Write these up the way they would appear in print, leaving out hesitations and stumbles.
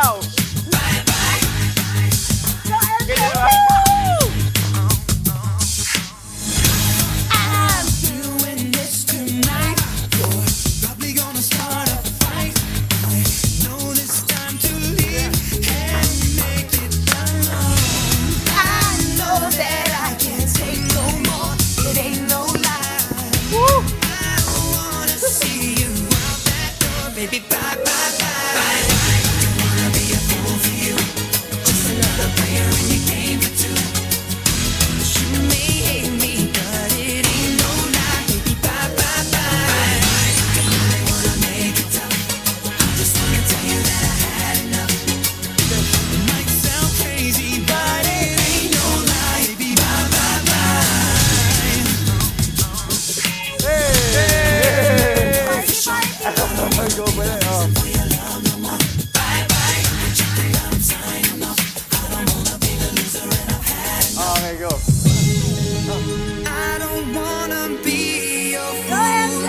Wow! Ganyan ba? Go ba yan? Oh. Okay, go. I don't wanna be your Go, MJ!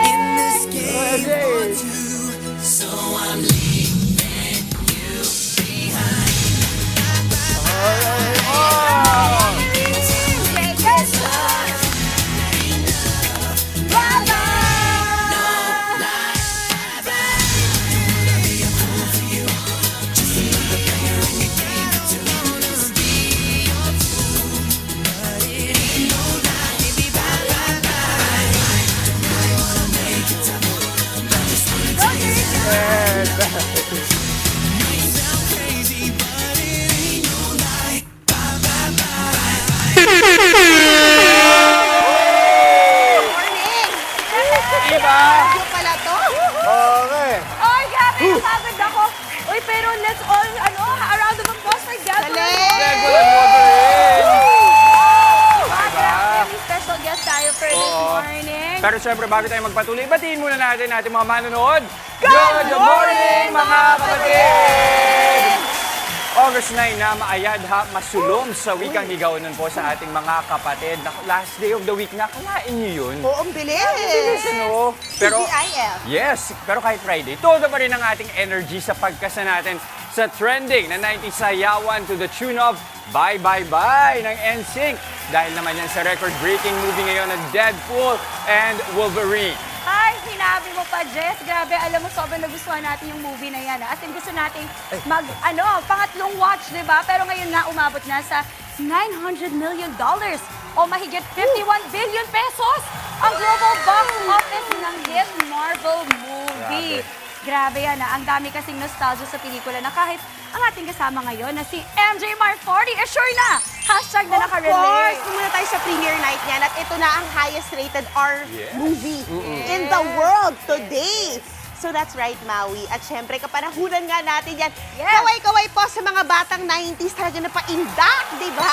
in this game MJ. or two, so I'm leaving you behind. Alright. Oh! Take a shot. Diba? Ano pala to? Okay. Oy, grabe, napagod ako. Uy, pero let's all, a round of applause for Deadpool. Deadpool and Wolverine. Grabe, may special guest tayo for this Oo. morning. Pero syempre, bago tayo magpatuloy, batiin muna natin ating mga manonood. Good morning, mga kapatid! August 9 na maayadha, masulong sa wikang higaonon po sa ating mga kapatid. Naku, last day of the week na, kalain niyo yun? Oo, ang bilis. Ano? Pero, TGIF. yes, pero kahit Friday, todo pa rin ang ating energy sa pagkasa natin sa trending na 90s sayawan to the tune of Bye Bye Bye ng NSYNC. Dahil naman yan sa record-breaking movie ngayon ng Deadpool and Wolverine. Ay, hinabi mo pa, Jess. Grabe, alam mo, sobrang nagustuhan natin yung movie na yan. As in, gusto natin pangatlong watch, di ba? Pero ngayon nga, umabot na sa $900 million o mahigit 51 billion pesos ang global box office ng hit Marvel movie. Grabe yan, Ang dami kasing nostalgia sa pelikula na kahit ang ating kasama ngayon na si MJ Mar40, sure na! Hashtag na Of course, nakarelate. pumunta tayo sa premiere night niyan at ito na ang highest rated R Yes. movie in the world today. So that's right, Maui. At syempre, kapanahunan nga natin yan. Yes. Kaway-kaway po sa mga batang 90s talaga na paindak, di ba?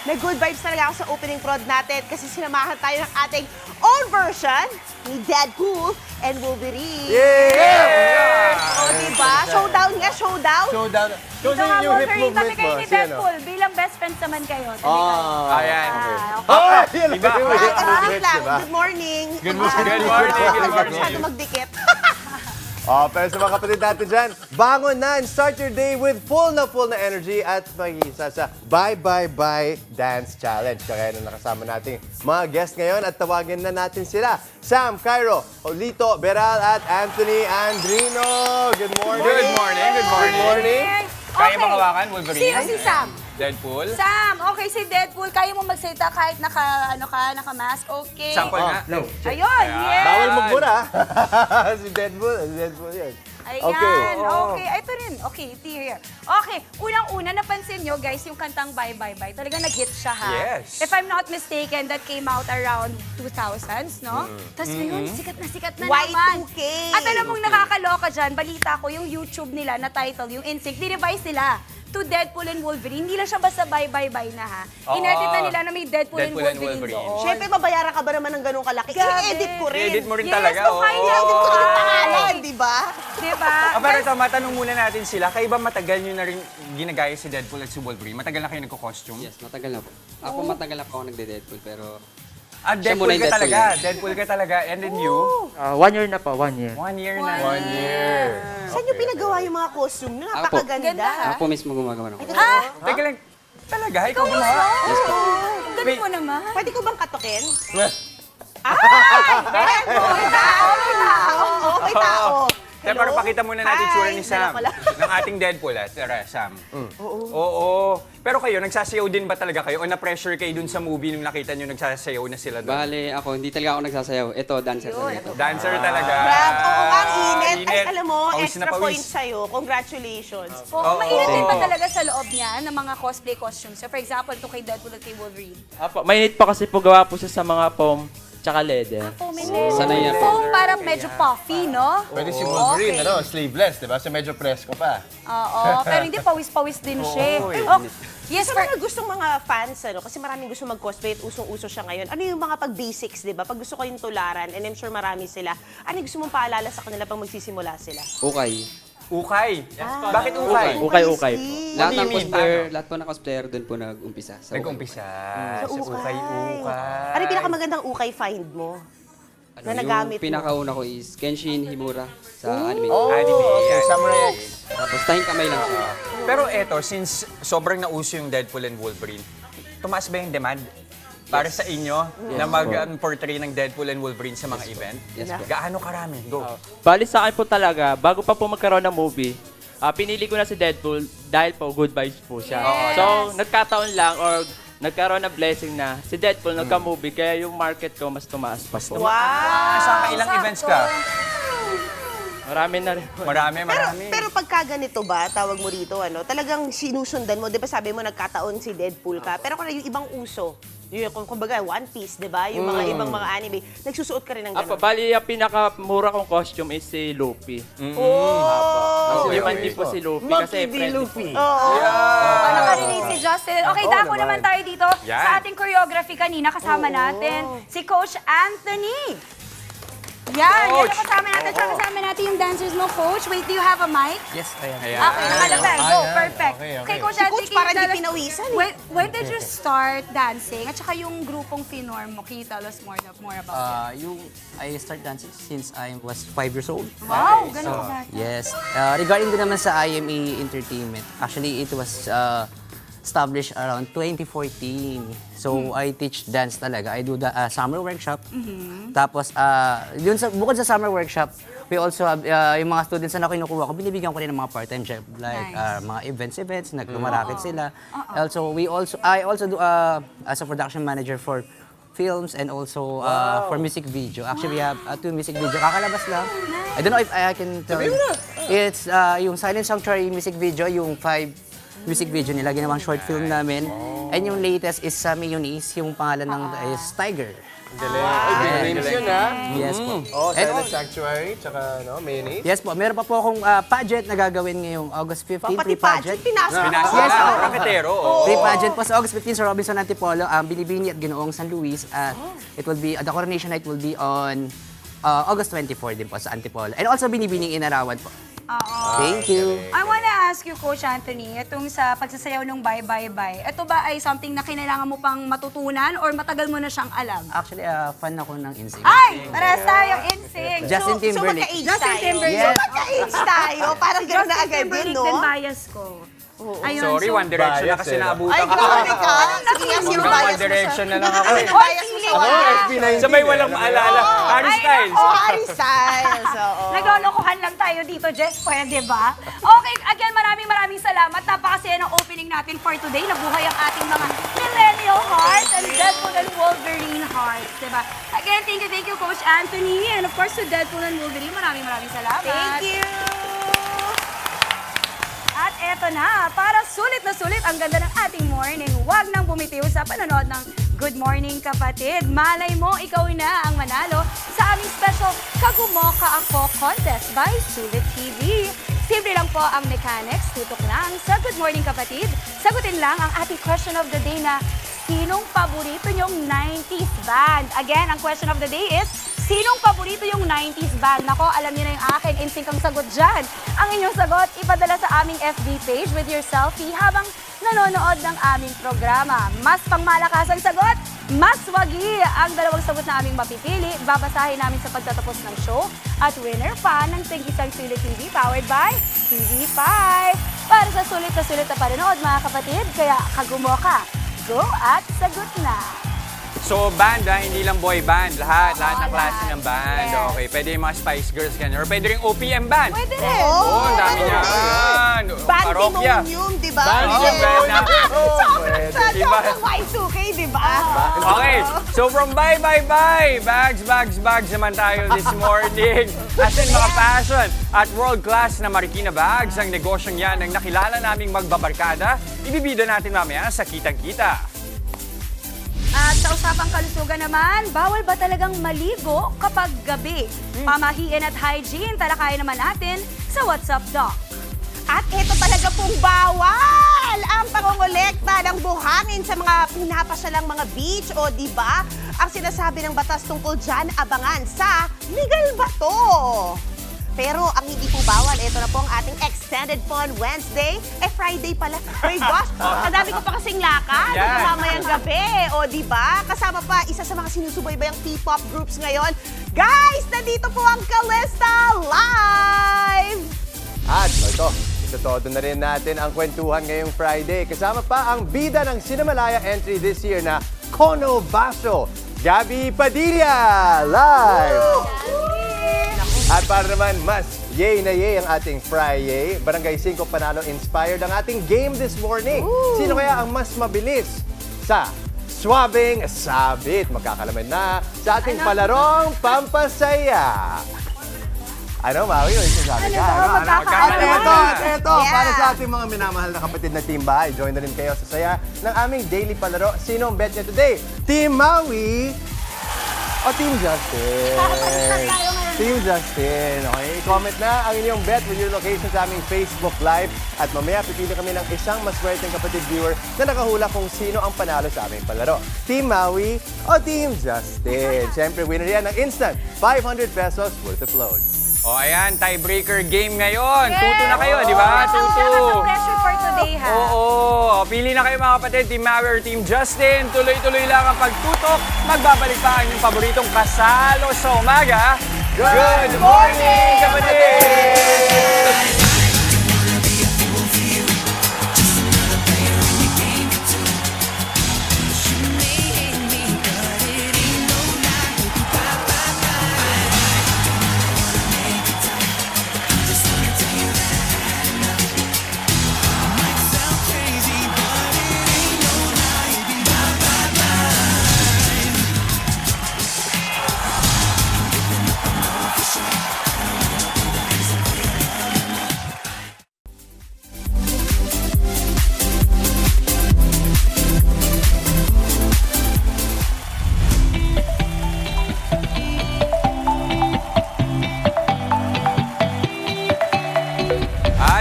May good vibes talaga ako sa opening prod natin kasi sinamahan tayo ng ating own version ni Deadpool and Wolverine. Yeah! O, di ba? Showdown nga, showdown. Showdown. Ito Kasi nga, yung hip Wolverine, tabi movement kayo mo. ni Si ano? Deadpool. Bilang best friends naman kayo. Tabi kayo. Ayan. Okay. Ah! Yan Diba? yung Ay, hip ano movement, lang, diba? good morning. Good morning. Good morning, good morning. Masyado magdikit. Oh, pero sa mga kapatid natin dyan, bangon na and start your day with full na energy at mag-iisa sa Bye Bye Bye Dance Challenge. Kaya na nakasama natin mga guest ngayon at tawagin na natin sila. Sam, Cairo, Olito, Beral at Anthony Andrino. Good morning. Good morning, good morning. Good morning. Kaya bang hawakan, Wolverine? Sino si Sam? Deadpool? Sam, okay, si Deadpool, kaya mo magsalita kahit naka-mask, okay? Sample nga. No. Ayun, yes! Bawal magmura. Si Deadpool yun. Ayan, Okay. okay. Ito rin, okay, here. Okay, unang-una, napansin nyo, guys, yung kantang Bye Bye Bye. Talagang nag-hit siya, ha? Yes. If I'm not mistaken, that came out around 2000s, no? Tapos ngayon, sikat na naman. Y2K. At alam mong nakakaloka dyan, balita ko, yung YouTube nila na title, yung NSYNC, ni-revise nila to Deadpool and Wolverine. Hindi lang siya basta Bye Bye Bye na, ha? Oo. Inedit na nila na may Deadpool and Deadpool and Wolverine Wolverine. doon. Siyempre, mabayaran ka ba naman ng ganung kalaki? Grabe. I-edit ko rin. Edit mo rin Yes, talaga. no, kaya oo. I-edit ko rin yung Oo. pangalan, di ba? Diba? Pero ito, matanong muna natin sila. Kayo ba matagal nyo na rin ginagaya si Deadpool at si Wolverine? Matagal na kayo nagko-costume? Yes, matagal na po. Ako matagal na po ako nagde-Deadpool pero Siya muna Deadpool yung ka Deadpool talaga. eh. Deadpool ka talaga. And then you? 1 year na po, 1 year. 1 year na. 1 year. Saan nyo pinagawa yung mga costume? Ako po. Napakaganda. Ganda. Ako po mismo gumagawa ng Teka lang. Talaga? Ikaw gumawa? Ang galing mo naman. Pwede ko bang katukin? Okay tao. Kaya para pakita muna natin Hi, tsura ni dala Sam. ko lang. Ng ating Deadpool, Tara, Sam. Oo. Pero kayo, nagsasayaw din ba talaga kayo? O na-pressure kayo dun sa movie nung nakita nyo nagsasayaw na sila doon? Bale, ako, hindi talaga ako nagsasayaw. Ito, dancer talaga. Dancer talaga. Brad, oo nga, ang init. Ay, Init. alam mo, Pawis na extra pawis. points sa'yo. Congratulations. Oo, mainit din ba talaga sa loob niya ng mga cosplay costumes? So, for example, ito kay Deadpool at kay Wolverine. Apo, mainit pa kasi po gawa po siya sa mga foam tsaka leather. Foam in it. Sanay na po. Foam parang medyo puffy, no? Pwede si Wolverine, Okay. sleeveless, di ba? So medyo presko pa. Oo, pero hindi pawis-pawis din siya. Oo, Oh, yes, Sa for... mga gustong mga fans, kasi maraming gusto mag-cosplay at usong-uso siya ngayon. Ano yung mga pag-basics, di ba? Pag gusto ko yung tularan, and I'm sure marami sila, ano yung gusto mong paalala sa kanila pag magsisimula sila? Okay. Ukay. Bakit ukay? Ukay-ukay po. Lahat do you ng mean? cosplayer, Paano? lahat po ng cosplayer doon po nag-umpisa. Sa Nag-umpisa. Sa Sa ukay. Ano yung pinakamagandang ukay find mo? Na nagamit Yung pinakauna ko is Kenshin Himura sa anime. Anime. Okay, Samurai X. Tapos tahing kamay lang siya. Pero eto, since sobrang nauso yung Deadpool and Wolverine, tumaas ba yung demand para sa inyo na mag-portray ng Deadpool and Wolverine sa mga event? Yes po. Gaano karami? Go. Bali sa akin po talaga, bago pa po magkaroon ng movie, pinili ko na si Deadpool dahil po good vibes po siya. So, nagkataon lang or nagkaroon ng blessing na si Deadpool nagka-movie, kaya yung market ko mas tumaas pa po. Wow! Sa ilang events ka? Marami na rin po. Marami. Pero pagka ganito ba, tawag mo rito, talagang sinusundan mo, di ba sabi mo nagkataon si Deadpool ka, pero kung yung ibang uso, yung kumbaga One Piece, di ba? Yung mga ibang mga anime, nagsusuot ka rin ng Apo, gano'n. bali yung pinakamura kong costume is si Luffy. Oh! Hindi man din po si Luffy kasi friend. Oo. Nakarinig si Justin. Okay, dako naman tayo dito Yan. sa ating choreography kanina. Kasama natin si Coach Anthony. Yan Coach. ang kasama natin. Kasama natin yung dancers mo, Coach. Wait, do you have a mic? Yes, ayan. Ayan. Okay, nakalagay. Go, perfect. Okay, Coach Si Anthony, Coach can parang you di tell us- pinawisan eh. When did you start dancing? At saka yung grupong Finorm mo, can you tell us more about it? I started dancing since I was 5 years old. Wow, ganun ka bata. Yes. Regarding din naman sa IME Entertainment, actually it was established around 2014. So I teach dance talaga. I do the summer workshop. Tapos bukod sa summer workshop, we also have yung mga students na kinukuha ko, binibigyan ko rin ng mga part-time job like Nice. mga events, nagmamarakit sila. I also do as a production manager for films and also for music video. Actually, we have 2 music video. Kakalabas lang. I don't know if I can tell you. It's yung Silent Sanctuary music video, yung 5 music video nila, ginawang short film namin. And yung latest is sa Mayonnaise, yung pangalan ng is Tiger. Big names yun, ha? Yes po. Oh, And- Silent Sanctuary, tsaka mayonnaise. Yes po, meron pa po akong pageant na gagawin ngayong August 15, Pati pre-pageant. pageant, pinasok Pinasa Yes, na, oo. raketero. oo. Pre-pageant po sa August 15 sa Robinson Antipolo, Binibini at Ginoong San Luis. It will be, the coronation night will be on August 24 din po sa Antipolo. And also Binibining Inarawan po. Thank you. I wanna ask you, Coach Anthony, itong sa pagsasayaw ng Bye Bye Bye, ito ba ay something na kinailangan mo pang matutunan or matagal mo na siyang alam? Actually, fan ako ng NSYNC. Ay! Parehas tayong instinct! Justin So Timberlake. magka-age Justin tayo. Timberlake. Yes. Magka-age tayo. Parang gano'n na agad yun, Timberlake no? din bias ko. Ayun, Sorry, so- One Direction na Bias, kasi eh. naabutan Ay, ko. grabe ka. Sige nga, sino Hanggang bias One mo Direction sa... na lang ako. Sino bias mo sa Ako, One? SB19. Sabay walang maalala. Harry Styles. Oh, Harry Styles. Oo. Naglolokohan lang tayo dito, Jess. Pwede ba? Okay, again, maraming salamat. Napakasaya ng opening natin for today. Nabuhay ang ating mga millennial hearts and Deadpool and Wolverine hearts. Diba? Again, thank you, Coach Anthony. And of course, to Deadpool and Wolverine, maraming salamat. Thank you. At eto na, para sulit na sulit ang ganda ng ating morning. Huwag nang bumitiw sa panonood ng Good Morning Kapatid. Malay mo, ikaw na ang manalo sa aming special Kagumo Ka Ako Contest by Sulit TV. Simple lang po ang mechanics, tutok lang sa Good Morning Kapatid. Sagutin lang ang ating question of the day na sinong paborito nyong 90s band? Again, ang question of the day is, sinong paborito yung 90s band? Nako, alam niyo na yung akin, instinct ang sagot dyan. Ang inyong sagot, ipadala sa aming FB page with your selfie habang nanonood ng aming programa. Mas pangmalakas ang sagot, Mas wagi ang dalawang sagot na aming mapipili. Babasahin namin sa pagtatapos ng show. At winner pa ng Tig-Isang Sulit TV powered by TV5. Para sa sulit na panonood mga kapatid, kaya kagumo ka. Go at sagot na! So, band hindi lang boy band. Lahat ng klase ng band. Yes. Okay, pwede yung mga Spice Girls ganyan. Or pwede rin OPM band. Pwede rin! Oo, ang dami niyan. Parokya. Bandemonium, di ba? Band. Sobrang sa Diba? sobrang Y2K, di ba? Okay, so from bye bags naman tayo this morning. As in mga fashion at world-class na Marikina Bags, ang negosyong yan ang nakilala naming magbabarkada. Ibibida natin mamaya sa Kitang-Kita. At sa usapang kalusugan naman, bawal ba talagang maligo kapag gabi? Pamahiin at hygiene, talakayan naman natin sa What's Up, Doc. At ito talaga pong bawal ang pangongolekta ng buhangin sa mga pinapasyalang mga beach o di ba? Ang sinasabi ng batas tungkol dyan, abangan sa Legal Bato. Pero ang hindi po bawal, ito na po ang ating Extended Fun Wednesday. Friday pala. My gosh, ang dami ko pa kasing lakad. Yan. Mamayang gabi. O, di ba? Kasama pa isa sa mga sinusubaybayang P-pop groups ngayon. Guys, nandito po ang Kalista Live! At ito na rin natin ang kwentuhan ngayong Friday. Kasama pa ang bida ng Cinemalaya entry this year na Kono Baso, Gabby Padilla, live! At para naman mas yay na yay ang ating Friday, Barangay 5 Panalo inspired ang ating game this morning. Sino kaya ang mas mabilis sa Swabing Sabit? Magkakalaman na sa ating palarong Pampasaya. Ano, Maui? Yung sasabi ka? Ito, para sa ating mga minamahal na kapatid na Team Bahay. Join na rin kayo sa saya ng aming daily palaro. Sino ang bet niya today? Team Maui o Team Justin? Team Justin. Okay, comment na ang inyong bet with your location sa aming Facebook Live. At mamaya pipili kami ng isang maswerteng kapatid viewer na nakahula kung sino ang panalo sa aming palaro. Team Maui o Team Justin? Siyempre, winner yan ng instant 500 pesos worth of load. O ayan, tiebreaker game ngayon. Tuto na kayo, di ba? Tuto. Pressure for today, ha? Oo. Pili na kayo mga kapatid, Team Maui or Team Justin. Tuloy-tuloy lang ang pagtutok. Magbabalik pa ang inyong paboritong kasalo sa umaga. Good morning, kapatid!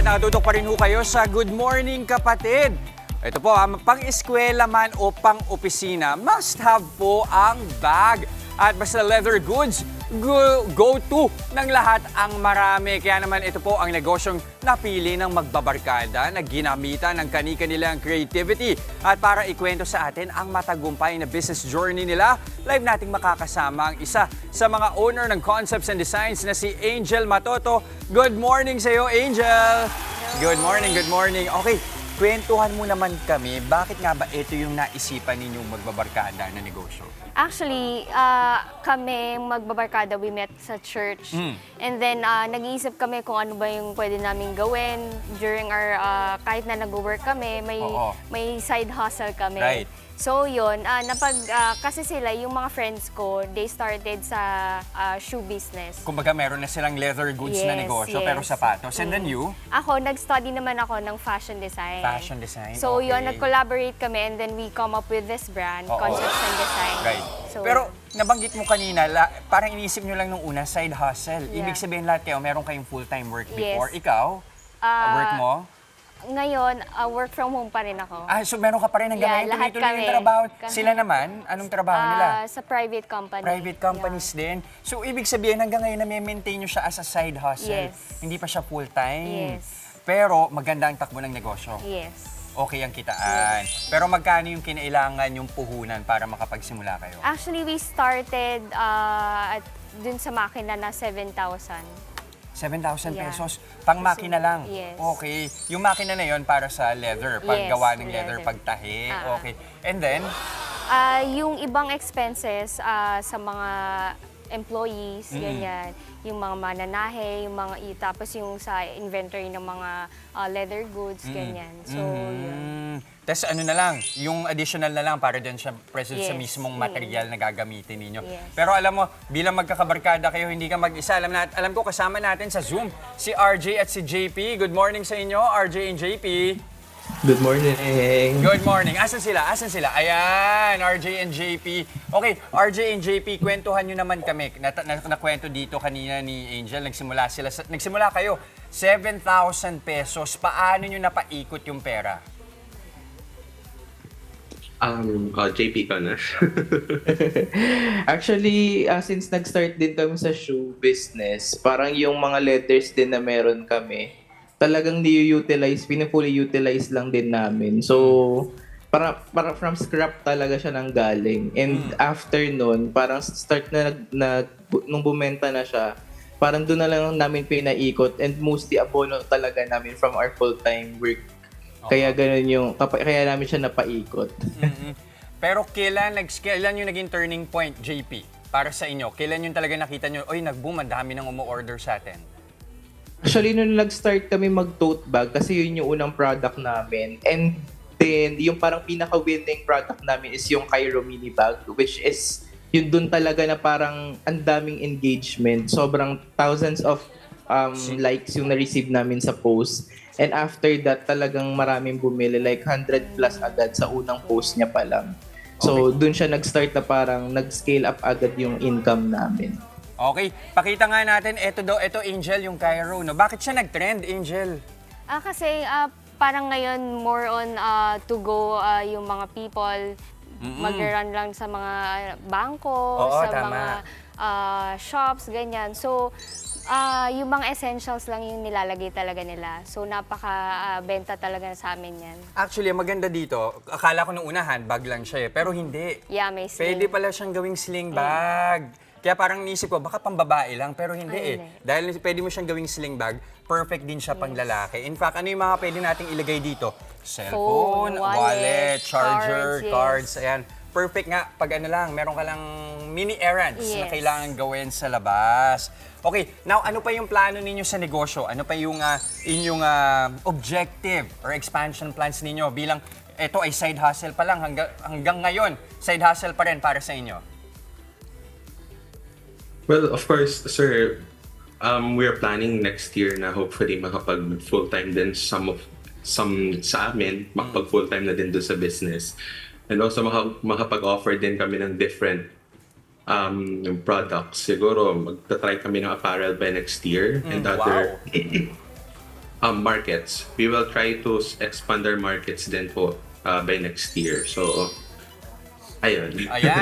Nakatutok pa rin ho kayo sa Good Morning Kapatid. Ito po, pang-eskwela man o pang-opisina, must have po ang bag. At basta leather goods, go-to ng lahat ang marami. Kaya naman ito po ang negosyong napili ng magbabarkada na ginamitan ng kani-kanilang creativity. At para ikwento sa atin ang matagumpay na business journey nila, live nating makakasama ang isa sa mga owner ng Concepts and Designs na si Angel Matoto. Good morning sa iyo, Angel! Good morning, good morning. Okay, kwentuhan mo naman kami, bakit nga ba ito yung naisipan ninyong magbabarkada na negosyo? Actually, kami magbabarkada, we met sa church. And then, nag-iisip kami kung ano ba yung pwede namin gawin during our, kahit na nag-work kami, may side hustle kami. Right. So yun, kasi sila, yung mga friends ko, they started sa shoe business. Kumbaga meron na silang leather goods na negosyo, pero sapatos. And then you? Ako, nag-study naman ako ng fashion design. Fashion design, So okay. yun, nag-collaborate kami and then we come up with this brand, Concepts and Design. Right. So, Pero nabanggit mo kanina, parang inisip nyo lang nung una, side hustle. Ibig sabihin lahat kayo, meron kayong full-time work before. Yes. Ikaw, work mo? Ngayon, work from home pa rin ako. So meron ka pa rin hanggang ngayon, lahat tuloy-tuloy yung kami. trabaho. Sila naman, anong trabaho nila? Sa private company. Private companies din. So ibig sabihin hanggang ngayon na-maintain nyo siya as a side hustle. Yes. Hindi pa siya full-time. Yes. Pero maganda ang takbo ng negosyo. Yes. okay ang kitaan. Pero magkano yung kinailangan yung puhunan para makapagsimula kayo? Actually, we started dun sa makina na 7,000. 7,000 Yeah. pesos? Pang makina lang? Yes. Okay. Yung makina na yon para sa leather, paggawa ng leather, pagtahi. Okay. And then? Yung ibang expenses sa mga employees, ganyan. Yung mga mananahe, yung mga tapos yung sa inventory ng mga leather goods, ganyan. So, yun. Tapos ano na lang, yung additional na lang para dyan siya present sa Yes. mismong material na gagamitin ninyo. Yes. Pero alam mo, bilang magkakabarkada kayo, hindi ka mag-isa. Alam ko kasama natin sa Zoom si RJ at si JP. Good morning sa inyo, RJ and JP. Good morning. Good morning. Asan sila? Asan sila? Ayan, RJ and JP. Okay, RJ and JP, kwentuhan nyo naman kami. Nakwento dito kanina ni Angel, nagsimula kayo, 7,000 pesos. Paano nyo napaikot yung pera? JP ka na. Actually, since nag-start din kami sa shoe business, parang yung mga letters din na meron kami, talagang fully utilize lang din namin. So, para from scrap talaga siya nang galing. And after nun, parang start nung bumenta na siya, parang doon na lang namin pinaikot and mostly abono talaga namin from our full-time work. Kaya ganun kaya namin siya napaikot. Pero kailan yung naging turning point, JP? Para sa inyo, kailan yung talaga nakita nyo, oy, nag-boom, ang dami nang umu-order sa atin? Actually, nung nag-start kami mag-tote bag, kasi yun yung unang product namin. And then, yung parang pinaka-winning product namin is yung Cairo mini bag, which is yun dun talaga na parang ang daming engagement. Sobrang thousands of likes yung na-receive namin sa post. And after that, talagang maraming bumili, like 100 plus agad sa unang post niya pa lang. So, dun siya nag-start na parang nag-scale up agad yung income namin. Okay, pakita nga natin, ito Angel, yung Cairo, no? Bakit siya nag-trend, Angel? Kasi parang ngayon more on to go yung mga people mag-run lang sa mga bangko, sa tama. mga shops, ganyan. So, yung mga essentials lang yung nilalagay talaga nila. So, napaka-benta talaga sa amin yan. Actually, ang maganda dito, akala ko nung una handbag lang siya eh, pero hindi. Yeah, may sling. Pwede pala siyang gawing sling bag. Kaya parang nisip ko, baka pang babae lang, pero hindi eh. Dahil pwede mo siyang gawing sling bag, perfect din siya pang lalaki. In fact, ano yung mga pwede nating ilagay dito? Cellphone, wallet, charger, cards, ayan. Perfect nga pag ano lang, meron ka lang mini errands na kailangan gawin sa labas. Okay, now ano pa yung plano ninyo sa negosyo? Ano pa yung inyong objective or expansion plans ninyo bilang ito ay side hustle pa lang hanggang ngayon, side hustle pa rin para sa inyo? Well, of course, sir, we are planning next year na hopefully makapag full-time din some sa amin, makapag full-time na din doon sa business. And also makapag-offer din kami ng different products. Siguro magta-try kami ng apparel by next year and other markets. We will try to expand our markets din po by next year. So, ayun.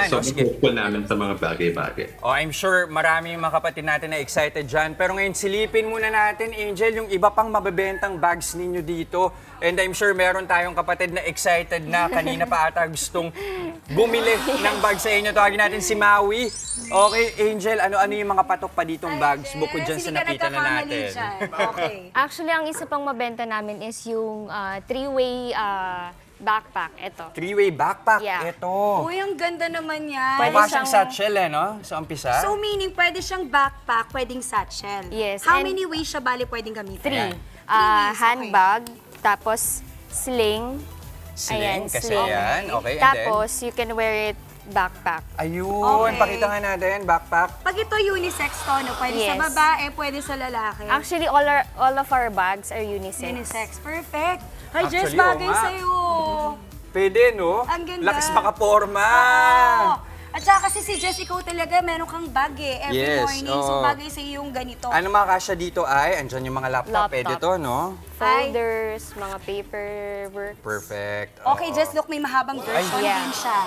So, hopeful namin sa mga bagay-bagay. Oh, I'm sure marami yung mga kapatid natin na excited dyan. Pero ngayon, silipin muna natin, Angel, yung iba pang mabebentang bags ninyo dito. And I'm sure meron tayong kapatid na excited na kanina pa ata gustong bumili ng bag sa inyo. Tawagin natin si Maui. Okay, Angel, ano yung mga patok pa ditong bags bukod dyan sa nakita na natin? Okay. Actually, ang isa pang mabenta namin is yung three-way backpack. Ito. Three-way backpack. Yeah. Ito. Uy, ang ganda naman yan. Mukha siyang satchel no? Sa umpisa. So, meaning, pwede siyang backpack, pwedeng satchel. Yes, How and- many ways siya bali pwedeng gamitin? 3. Ayan. 3 ways, Handbag, tapos sling. Sling, kasi sling. yan. Okay, and then? Tapos, you can wear it backpack. Ayun, Okay. pakita nga natin, backpack. Pag ito unisex to, no? Pwede sa Yes. babae, pwede sa lalaki. Actually, all of our bags are unisex. Unisex. Perfect. Hi, Jess, Actually, oo bagay nga. sa'yo. Pwede, no? Ang ganda. Lakas makaporma. Oo. At saka kasi si Jess, ikaw talaga, meron kang bag every Yes, morning. So, oo. bagay sa'yo yung ganito. Ano mga kasya dito ay, andyan yung mga laptop. Pwede to, no? Folders, mga paperwork. Perfect. Okay, Jess, look, may mahabang version Yeah. din siya.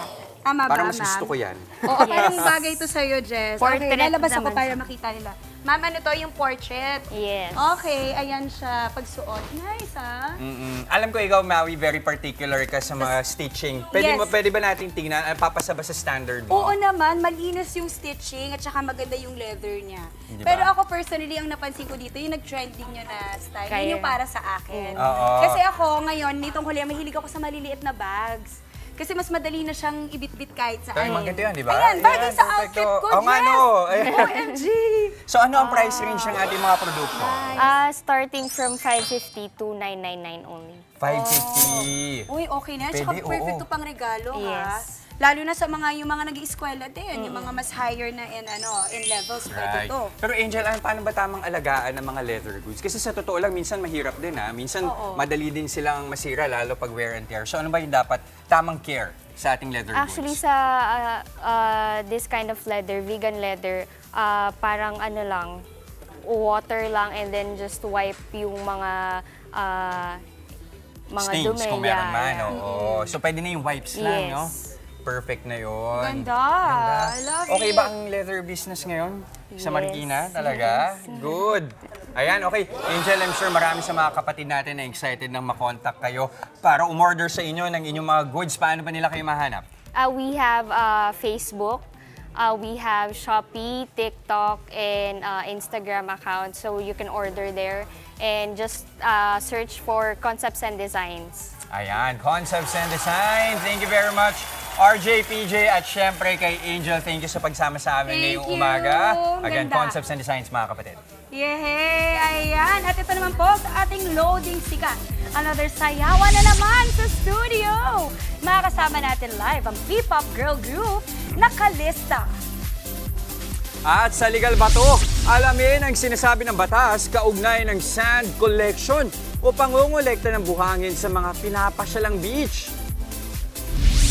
Tama ba, Parang mas ma'am? gusto ko yan. Oo, parang bagay to sa'yo, Jess. Okay, Portrait lalabas ako naman para siya. makita nila. Ma'am, ano to? Yung portrait. Yes. Okay, ayan siya. Pagsuot. Nice, ah. Alam ko ikaw, Maui, very particular ka sa mga stitching. Pwede, Yes. pwede ba nating tingnan? Papasa ba sa standard mo? Oo naman, malinis yung stitching at saka maganda yung leather niya. Di ba? Pero ako personally, ang napansin ko dito, yung nag-trending nyo na style, Kaya. yun yung para sa akin. Oo. Kasi ako ngayon, nitong huli, mahilig ako sa maliliit na bags. Kasi mas madali na siyang ibit-bit kahit saan. Pero maganda yan, di ba? Ayan, bagay sa perfecto. outfit ko, Oo nga, Jess! no. Ayan. OMG! So ano ang price range ng ating mga produkto? Starting from 550 to 999 only. 550. Uy, okay na. Tsaka Pwede, perfect oo. to pang regalo, ha? Yes. Lalo na sa yung mga nag-ieskwela din, yung mga mas higher na in levels, pwede Right. to. Pero Angel, paano ba tamang alagaan ng mga leather goods? Kasi sa totoo lang, minsan mahirap din ha. Minsan madali din silang masira, lalo pag wear and tear. So ano ba yung dapat tamang care sa ating leather Actually, goods? sa this kind of leather, vegan leather, parang ano lang, water lang and then just wipe yung mga Stains dumi. kung meron Yeah, man. yeah. Oo. So pwede na yung wipes lang, Yes. no? Perfect na yun. Ganda. I love Okay it. ba ang leather business ngayon? Sa Yes. Marikina? Talaga? Good. Ayan, okay. Angel, I'm sure marami sa mga kapatid natin na excited nang makontak kayo para umorder sa inyo ng inyong mga goods. Paano ba nila kayo mahanap? We have Facebook, we have Shopee, TikTok, and Instagram account. So you can order there and just search for Concepts and Designs. Ayan, Concepts and Design. Thank you very much. RJ, PJ, at syempre kay Angel, thank you sa pagsama sa amin Thank ngayong you. umaga. Again, Ganda. Concepts and Designs, mga kapatid. Yehey! Ayan! At ito naman po sa ating loading sikat. Another sayawan na naman sa studio! Makakasama natin live ang P-pop girl group na Kalista. At sa Legal Bato, alamin ang sinasabi ng batas kaugnay ng sand collection o pangongolekta ng buhangin sa mga pinapasyalang beach.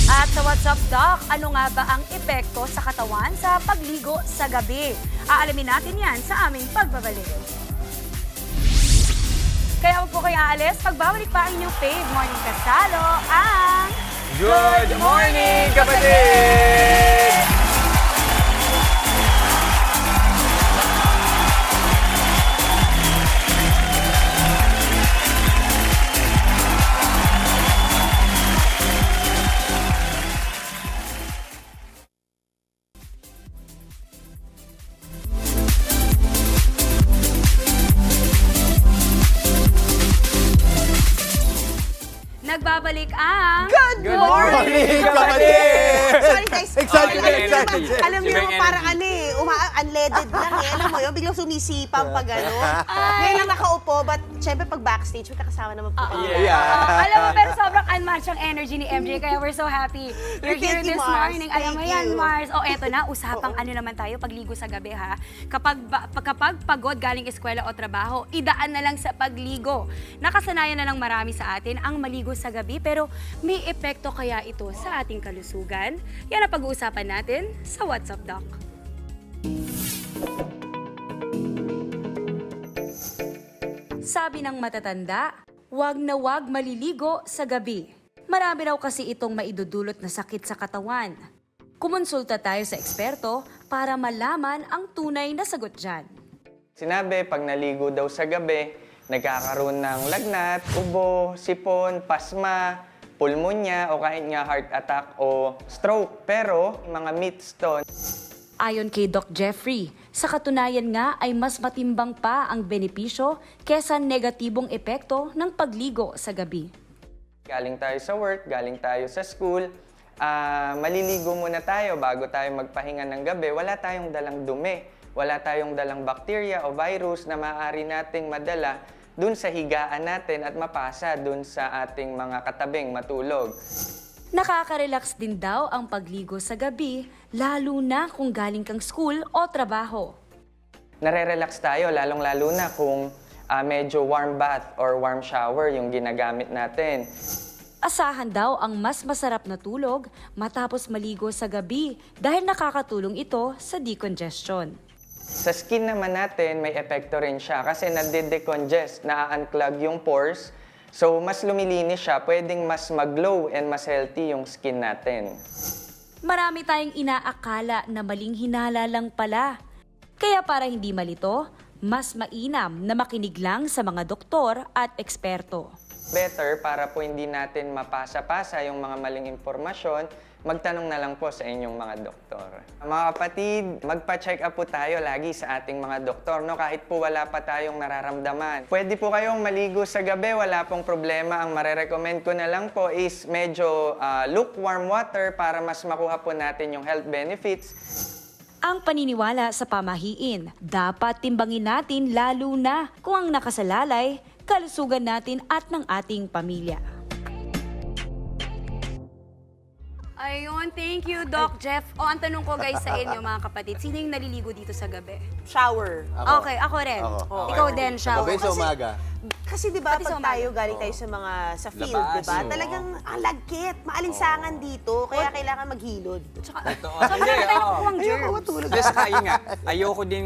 At sa What's Up, Doc, ano nga ba ang epekto sa katawan sa pagligo sa gabi? Aalamin natin yan sa aming pagbabalik. Kaya huwag po kayo aalis, pagbabalik pa ang inyong fave morning kasalo, ang... Good morning, kapatid! Nagbabalik ang... Good morning, kapatid! Sorry guys. Excited, Okay, excited. energy. Alam niyo, Iba yung parang energy. unleaded lang eh. Alam mo yun, biglang sumisipang pag ano. Ngayon lang nakaupo, but syempre pag backstage, may kakasama naman po. Alam mo, pero sobrang unmatched ang energy ni MJ, kaya we're so happy. You're here Thank you, this Mars. morning. Alam mo Thank yan, you. Mars. O, eto na, usapang ano naman tayo, pagligo sa gabi, ha? Kapag pagod galing eskwela o trabaho, idaan na lang sa pagligo. Nakasanayan na ng marami sa atin ang maligo sa gabi, pero may epekto kaya ito sa ating kalusugan? Yan ang pag-uusapan natin sa What's Up, Doc. Sabi ng matatanda, wag na wag maliligo sa gabi. Marami raw kasi itong maidudulot na sakit sa katawan. Kumonsulta tayo sa eksperto para malaman ang tunay na sagot dyan. Sinabi, pag naligo daw sa gabi, nagkakaroon ng lagnat, ubo, sipon, pasma, pulmonya o kahit nga heart attack o stroke. Pero mga myths to. Ayon kay Doc Jeffrey, sa katunayan nga ay mas matimbang pa ang benepisyo kesa negatibong epekto ng pagligo sa gabi. Galing tayo sa work, galing tayo sa school, maliligo muna tayo bago tayo magpahinga ng gabi. Wala tayong dalang dumi, wala tayong dalang bacteria o virus na maaari nating madala dun sa higaan natin at mapasa dun sa ating mga katabing matulog. Nakaka-relax din daw ang pagligo sa gabi, lalo na kung galing kang school o trabaho. Nare-relax tayo, lalong-lalo na kung medyo warm bath or warm shower yung ginagamit natin. Asahan daw ang mas masarap na tulog matapos maligo sa gabi dahil nakakatulong ito sa decongestion. Sa skin naman natin, may epekto rin siya kasi nade-decongest, na-unclog yung pores. So, mas lumilinis siya, pwedeng mas mag-glow and mas healthy yung skin natin. Marami tayong inaakala na maling hinala lang pala. Kaya para hindi malito, mas mainam na makinig lang sa mga doktor at eksperto. Better para po hindi natin mapasa-pasa yung mga maling impormasyon, magtanong na lang po sa inyong mga doktor. Mga kapatid, magpa-check up po tayo lagi sa ating mga doktor, no? Kahit po wala pa tayong nararamdaman. Pwede po kayong maligo sa gabi, wala pong problema. Ang marerecommend ko na lang po is medyo lukewarm water para mas makuha po natin yung health benefits. Ang paniniwala sa pamahiin, dapat timbangin natin lalo na kung ang nakasalalay, kalusugan natin at ng ating pamilya. Ayun, thank you, Doc Jeff. Ang tanong ko guys sa inyo mga kapatid, sino yung naliligo dito sa gabi? Shower. Okay, ako rin. Ako. Ikaw din, shower. Gabi sa umaga. Kasi di ba Pati sa pag tayo galing tayo sa field, Labas, di ba? oo. Talagang ang lagkit, maalinsangan dito, kaya kailangan maghilod. Totoo. Hindi, ang Ayoko matulog. Just kaya nga, ayoko din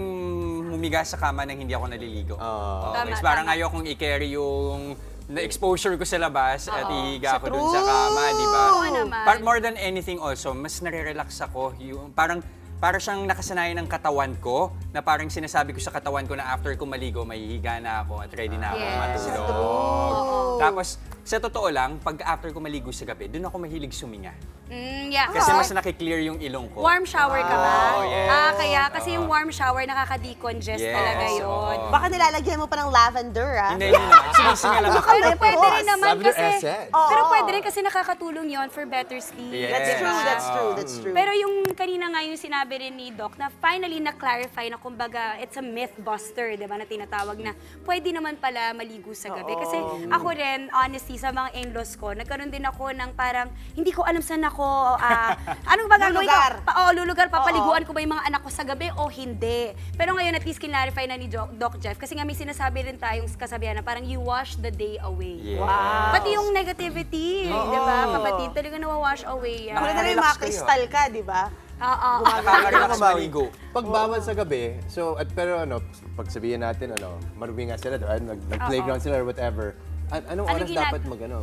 humiga sa kama nang hindi ako naliligo. Tama, Parang tama. ayokong i-carry yung na-exposure ko sa labas at ihiga ako dun sa true. kama, di ba? Oo naman. More than anything also, mas nare-relax ako. Yung, para siyang nakasanayan ng katawan ko, na parang sinasabi ko sa katawan ko na after ko maligo, mahihiga na ako at ready na ako matulog. Tapos, sa totoo lang, pag after ko maligo sa gabi, dun ako mahilig suminga. Yeah. Kasi mas nakiklear yung ilong ko. Warm shower ka ba? Oh, yes. Kaya kasi yung warm shower nakaka-decongest Yes, talaga yun. oo. Baka nilalagyan mo pa ng lavender, ah. Hindi naman. Sinisinga lang ako. Pero pwede rin naman Lavender kasi, essence. pero pwede rin kasi nakakatulong yon for better sleep. Yes. That's true, Diba? that's true, that's true. Pero yung kanina nga yung sinabi rin ni Doc na finally na-clarify na kumbaga it's a myth buster, di ba, na tinatawag na pwede naman pala maligo sa gabi. Kasi ako rin, honestly, sa mga in-laws ko, nagkaroon din ako ng parang, hindi ko alam saan ako, anong ba gagawin ko? Lulugar. Lulugar, papaliguan ko ba yung mga anak ko sa gabi o hindi? Pero ngayon at least kinlarify na ni Doc Jeff kasi nga may sinasabi rin tayong kasabihan na parang you wash the day away. Yes. Wow. Pati yung negativity, di ba? Kapatid, talaga na-wash away yan. Kung na yung mga kristal ka, di ba? Nakaka-relax maligo. Pag bawal sa gabi, pero pag sabihin natin, marumi nga sila, diba? Nag-playground sila or whatever. Anong oras dapat maligo?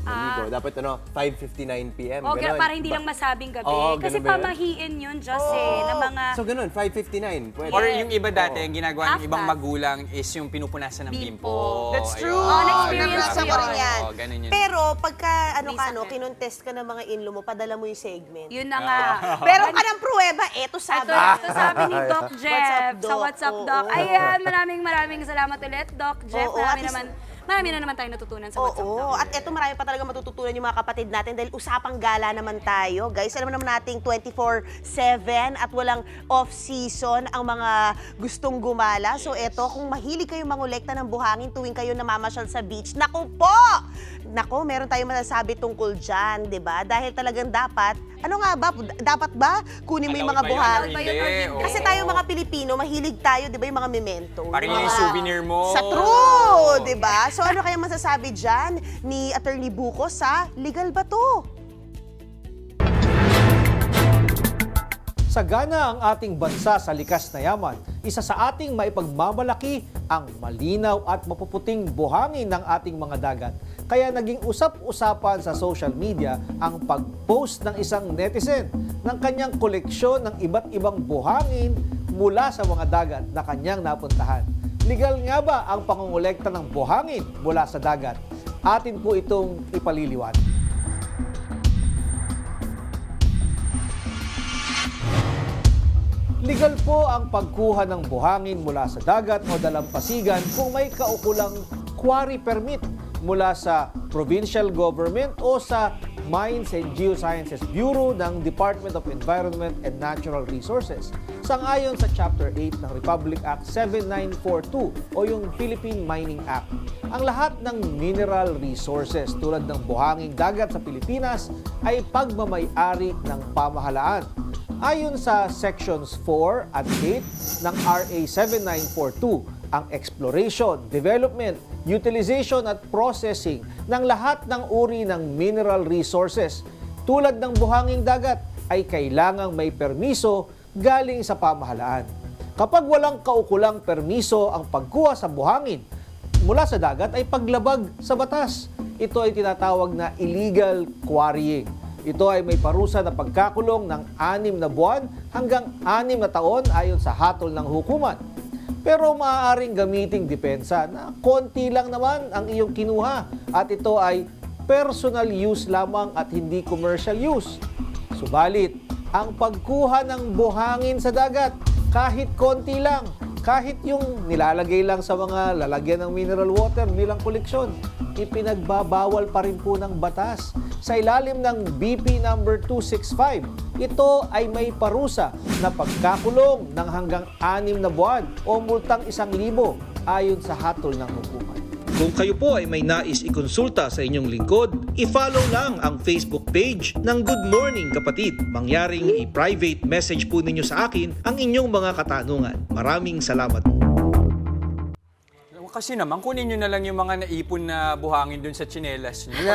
Dapat 5:59 p.m. O, Ganon. para hindi lang masabing gabi. Oo, Kasi ganun ba yun? pamahiin yun, Diyos na mga... So ganun, 5:59. Pwede. Or yung iba dati, ang ginagawa ng ibang Aftas. magulang is yung pinupunasan ng Bimpo. bimpo. That's Ayun. true. na-experience Nabasa ko ko rin yun. yan. Oo, ganun yun. Pero pagka, May sakit. kinontest ka ng mga inlo mo, padala mo yung segment. Yun na nga. Pero ka ng pruweba, eto sabi. Ito sabi ni Doc Jeff. What's up, Doc? Sa What's Up, Doc. Oo. Ayan, maraming salamat ulit, Doc Jeff. Oo, at least- Marami na naman tayong natutunan sa What's Up, Oo, Doc. at eto marami pa talaga matututunan yung mga kapatid natin dahil usapang gala naman tayo. Guys, alam naman nating 24/7 at walang off-season ang mga gustong gumala. So eto, kung mahilig kayong mangolekta ng buhangin tuwing kayo namamasyal sa beach, naku po! Naku, meron tayong masasabi tungkol dyan, di ba? Dahil talagang dapat kunin mo yung mga buhangin? ba yun or hindi? Kasi tayo mga Pilipino, mahilig tayo, di ba, yung mga memento. Parang yung souvenir mo. Sa true, di ba? So ano kaya masasabi dyan ni Attorney Buko sa Legal ba to? Sagana ang ating bansa sa likas na yaman. Isa sa ating maipagmamalaki ang malinaw at mapuputing buhangin ng ating mga dagat. Kaya naging usap-usapan sa social media ang pag-post ng isang netizen ng kanyang koleksyon ng iba't ibang buhangin mula sa mga dagat na kanyang napuntahan. Legal nga ba ang pangongolekta ng buhangin mula sa dagat? Atin po itong ipaliliwanag. Legal po ang pagkuha ng buhangin mula sa dagat o dalampasigan kung may kaukulang quarry permit mula sa provincial government o sa Mines and Geosciences Bureau ng Department of Environment and Natural Resources. Sangayon sa Chapter 8 ng Republic Act 7942 o yung Philippine Mining Act. Ang lahat ng mineral resources tulad ng buhanging dagat sa Pilipinas ay pagmamay-ari ng pamahalaan. Ayon sa Sections 4 at 8 ng RA 7942, ang exploration, development, utilization at processing ng lahat ng uri ng mineral resources tulad ng buhanging dagat ay kailangang may permiso galing sa pamahalaan. Kapag walang kaukulang permiso ang pagkuha sa buhangin mula sa dagat ay paglabag sa batas. Ito ay tinatawag na illegal quarrying. Ito ay may parusa na pagkakulong ng 6 na buwan hanggang 6 na taon ayon sa hatol ng hukuman. Pero maaaring gamiting depensa na konti lang naman ang iyong kinuha at ito ay personal use lamang at hindi commercial use. Subalit, ang pagkuha ng buhangin sa dagat, kahit konti lang, kahit yung nilalagay lang sa mga lalagyan ng mineral water bilang koleksyon, ipinagbabawal pa rin po ng batas. Sa ilalim ng BP number 265, ito ay may parusa na pagkakulong ng hanggang 6 na buwan o multang 1,000 ayon sa hatol ng hukuman. Kung kayo po ay may nais ikonsulta sa inyong lingkod, i-follow lang ang Facebook page ng Good Morning Kapatid. Mangyaring i-private message po ninyo sa akin ang inyong mga katanungan. Maraming salamat. Kasi naman, kunin nyo na lang yung mga naipon na buhangin dun sa tsinelas nyo.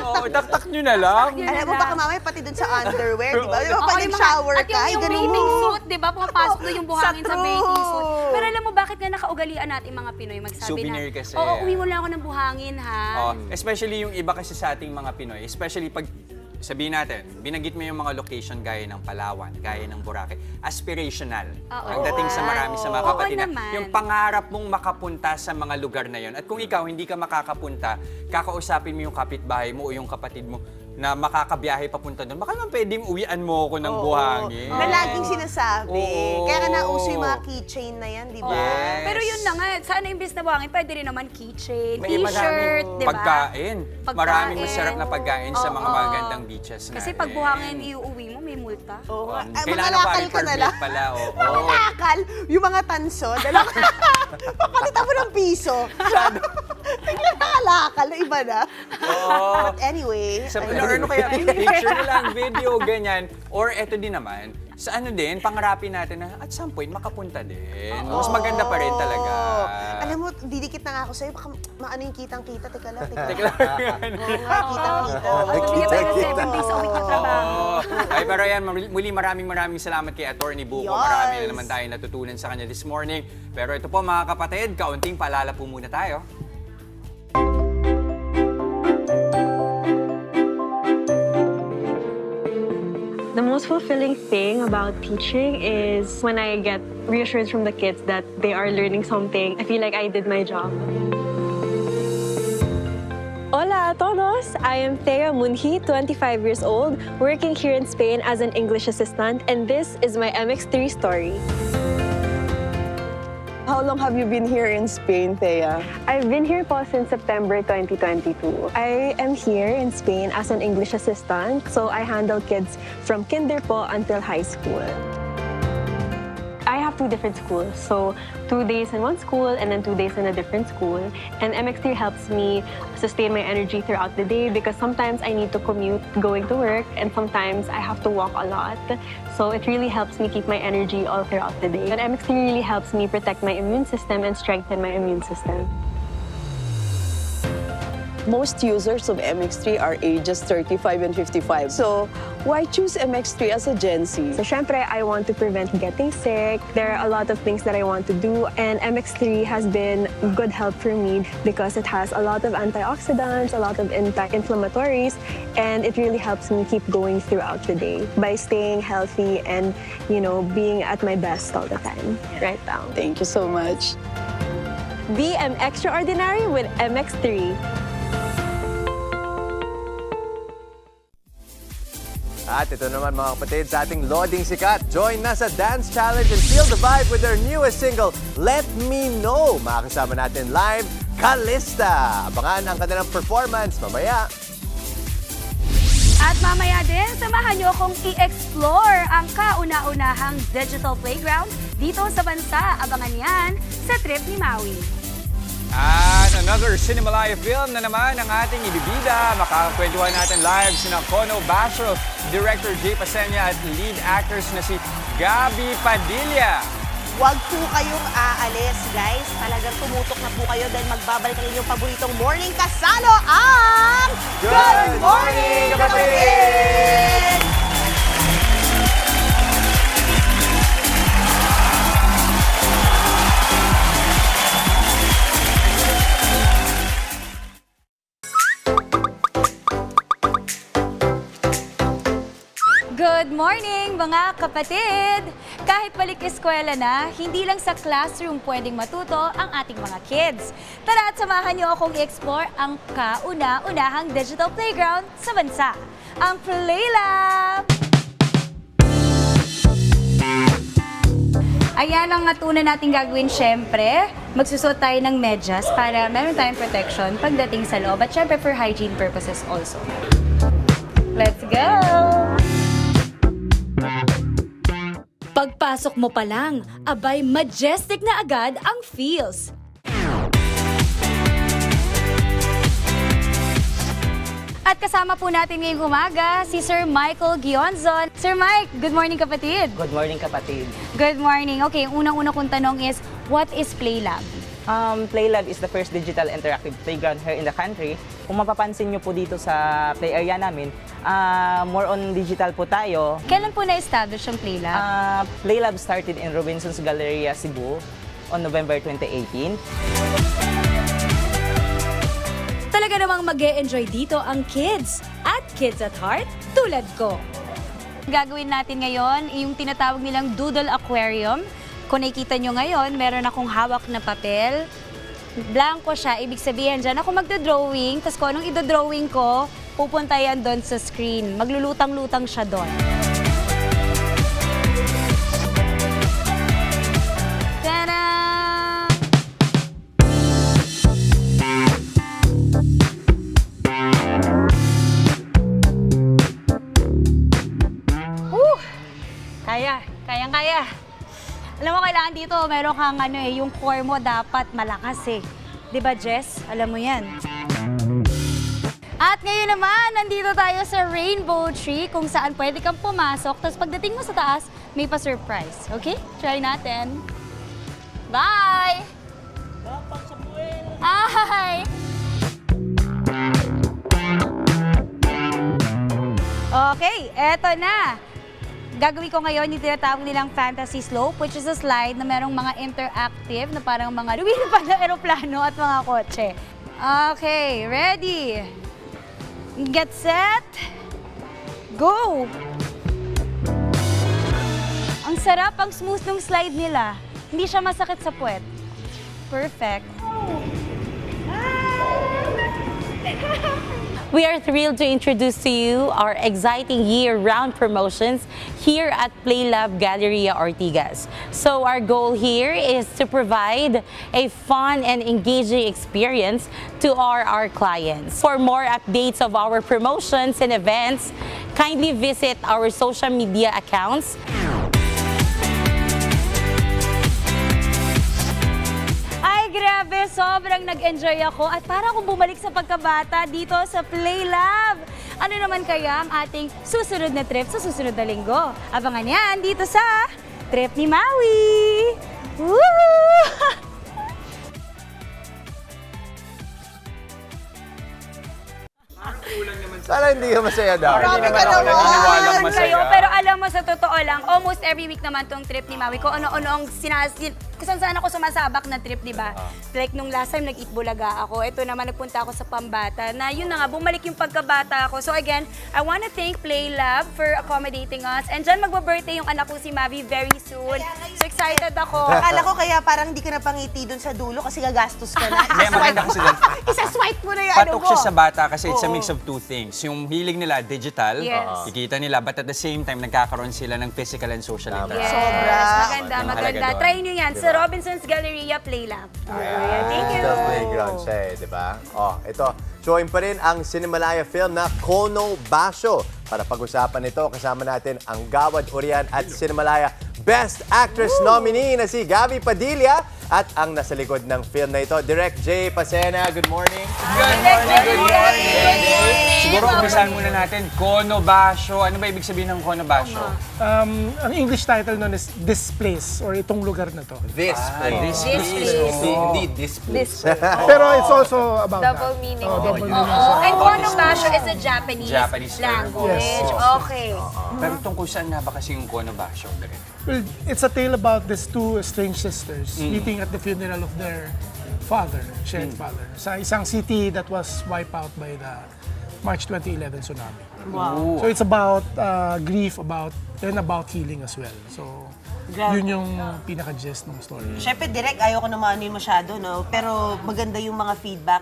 Oo, taktak nyo na lang. Alam mo, baka mamaya pati dun sa underwear, di ba? Di ba pag nag-shower ka, at yung bathing suit, di ba? Pumapasok na yung buhangin sa bathing suit. Pero alam mo, bakit nga nakaugalian natin mga Pinoy magsabi Souvenir na, kasi. oo, uwi mo lang ako ng buhangin, ha? Especially yung iba kasi sa ating mga Pinoy, especially pag sabihin natin, binanggit mo yung mga location gaya ng Palawan, gaya ng Boracay, aspirational. Ang dating sa marami sa mga kapatid na yung pangarap mong makapunta sa mga lugar na yon. At kung ikaw hindi ka makakapunta, kakausapin mo yung kapitbahay mo o yung kapatid mo na makakabiyahe papunta doon, baka naman pwedeng uwian mo ako ng buhangin. Na laging sinasabi. Kaya nga nauso yung mga keychain na yan, di ba? Yes. Pero yun na nga, sana imbis na buhangin, pwede rin naman keychain, May t-shirt, di ba? pagkain. Maraming masarap na pagkain sa mga magandang beaches natin. Kasi pag buhangin iuuwi mo, may multa. Mangalakal ka na lang. Mangalakal, yung mga tanso, papalitan mo ng piso. Mangalakal, na iba na. But anyway, ano kaya, picture na lang, video, ganyan. Or eto din naman, sa ano din, pangarapin natin na at some point makapunta din. Mas maganda pa rin talaga. Alam mo, didikit na nga ako sa'yo, baka maano yung kitang-kita. Teka lang. Kitang-kita. 7 days a week na trabaho. Ay, pero yan, muli maraming salamat kay Attorney Buko. Marami na naman tayo natutunan sa kanya this morning. Pero ito po mga kapatid, kaunting paalala po muna tayo. The most fulfilling thing about teaching is when I get reassurance from the kids that they are learning something. I feel like I did my job. Hola a todos! I am Thea Munhi, 25 years old, working here in Spain as an English assistant, and this is my MX3 story. How long have you been here in Spain, Thea? I've been here po since September 2022. I am here in Spain as an English assistant, so I handle kids from kinder po until high school. I have 2 different schools, so 2 days in one school and then 2 days in a different school. And MX3 helps me sustain my energy throughout the day because sometimes I need to commute going to work and sometimes I have to walk a lot. So it really helps me keep my energy all throughout the day. And MX3 really helps me protect my immune system and strengthen my immune system. Most users of MX3 are ages 35 and 55. So, why choose MX3 as a Gen Z? So, syempre, I want to prevent getting sick. There are a lot of things that I want to do, and MX3 has been good help for me because it has a lot of antioxidants, a lot of anti-inflammatories, and it really helps me keep going throughout the day by staying healthy and, you know, being at my best all the time. Right now. Thank you so much. Be extraordinary with MX3. At ito naman mga kapatid sa ating Loding Sikat. Join na sa Dance Challenge and feel the vibe with their newest single, Let Me Know. Makakasama natin live, Kalista. Abangan ang kanilang performance mamaya. At mamaya din, samahan niyo akong i-explore ang kauna-unahang digital playground dito sa bansa. Abangan yan sa trip ni Maui. At another Cinemalaya film na naman ang ating ibibida. Makakakwentuhan natin live sina Kono Basho, Director Jay Pasenya at lead actors na si Gabby Padilla. Huwag po kayong aalis, guys. Talagang tumutok na po kayo dahil magbabalik ang inyong paboritong morning kasalo ang Good Morning Kapatid! Good morning mga kapatid! Kahit balik eskwela na, hindi lang sa classroom pwedeng matuto ang ating mga kids. Tara at samahan niyo akong i-explore ang kauna-unahang digital playground sa bansa, ang PlayLab! Ayan ang natuna natin gagawin syempre. Magsusot tayo ng medyas para meron tayong protection pagdating sa loob at syempre for hygiene purposes also. Let's go! Pagpasok mo pa lang, abay majestic na agad ang feels. At kasama po natin ngayong umaga si Sir Michael Gionzon. Sir Mike, good morning kapatid. Good morning kapatid. Good morning. Okay, unang-una kong tanong is, what is PlayLab? PlayLab is the first digital interactive playground here in the country. Kung mapapansin nyo po dito sa play area namin, more on digital po tayo. Kailan po na-establish ang PlayLab? PlayLab started in Robinson's Galleria, Cebu on November 2018. Talaga namang mag-e-enjoy dito ang kids at kids at heart tulad ko. Gagawin natin ngayon yung tinatawag nilang Doodle Aquarium. Kung nakikita nyo ngayon, meron akong hawak na papel. Blanco siya, ibig sabihin dyan ako magdodrawing, tapos kung anong idodrawing ko, pupunta yan doon sa screen. Maglulutang-lutang siya doon. Ta-da! Kaya, kayang-kaya. Alam mo, kailangan dito, meron kang yung core mo dapat malakas eh. 'Di ba, Jess? Alam mo yan. At ngayon naman, nandito tayo sa Rainbow Tree kung saan pwede kang pumasok. Tapos pagdating mo sa taas, may pa-surprise. Okay? Try natin. Bye! Hi! Okay, eto na. Gagawin ko ngayon yung tinatawag nilang Fantasy Slope, which is a slide na merong mga interactive na parang mga lumilipad na aeroplano at mga kotse. Okay, ready? Get set? Go! Ang sarap, ang smooth ng slide nila. Hindi siya masakit sa puwet. Perfect. We are thrilled to introduce to you our exciting year-round promotions here at PlayLab Galleria Ortigas. So our goal here is to provide a fun and engaging experience to our clients. For more updates of our promotions and events, kindly visit our social media accounts. Grabe, sobrang nag-enjoy ako at para akong bumalik sa pagkabata dito sa PlayLab. Ano naman kaya ang ating susunod na trip sa susunod na linggo? Abangan yan dito sa Trip ni Maui! Woo! Sana hindi ka masaya daw. Marami Hindi ka naman ako naniniwalang masaya. Kayo, pero alam mo, sa totoo lang, almost every week naman tong trip ni Maui, kung ano-ano ang kung saan ako sumasabak na trip, di ba? Like nung last time, nag-Itbulaga ako. Ito naman, nagpunta ako sa Pambata, na yun na nga, bumalik yung pagkabata ako. So again, I wanna thank PlayLab for accommodating us. And dyan, magba-birthday yung anak ko si Mavi very soon. So excited ako. Akala ko kaya parang hindi ka na pangiti dun sa dulo kasi gagastos ka na. Hindi, maganda kasi doon. Isa-swipe mo na yung Patok siya sa bata kasi it's a Oo. mix of two things. Yung hilig nila, digital, Yes. kikita nila, but at the same time, nagkakaroon sila ng physical and social interaction. Yes, maganda, Yun ang maganda. halaga doon. Try nyo yan Diba? sa Robinson's Galleria PlayLab. Ayan, thank you. Digital playground siya eh, di ba? Oh, ito. Showing pa rin ang Cinemalaya film na Kono Basho. Para pag-usapan ito, kasama natin ang Gawad Urian at Cinemalaya Best Actress nominee na si Gabby Padilla at ang nasa likod ng film na ito, Direk J. Pasena. Good morning. Good morning, good morning. Siguro umpisahan muna natin, Kono Basho. Ano ba ibig sabihin ng Kono Basho? Ang English title nun is This Place, or itong lugar na to. This place. Indeed, this place. Pero it's also about Double that. meaning. Oh, double din. meaning. Oo. And Kono Basho is a Japanese language. Yes. Okay. Pero tungkol saan nga ba kasi yung Kono Basho? Well, it's a tale about these two strange sisters meeting at the funeral of their father, shared father, sa isang city that was wiped out by the March 2011 tsunami. Wow. So it's about grief, about healing as well. So Grabe. yun yung pinaka-gist ng story. Siyempre, direct, ayoko naman yun masyado, no? Pero maganda yung mga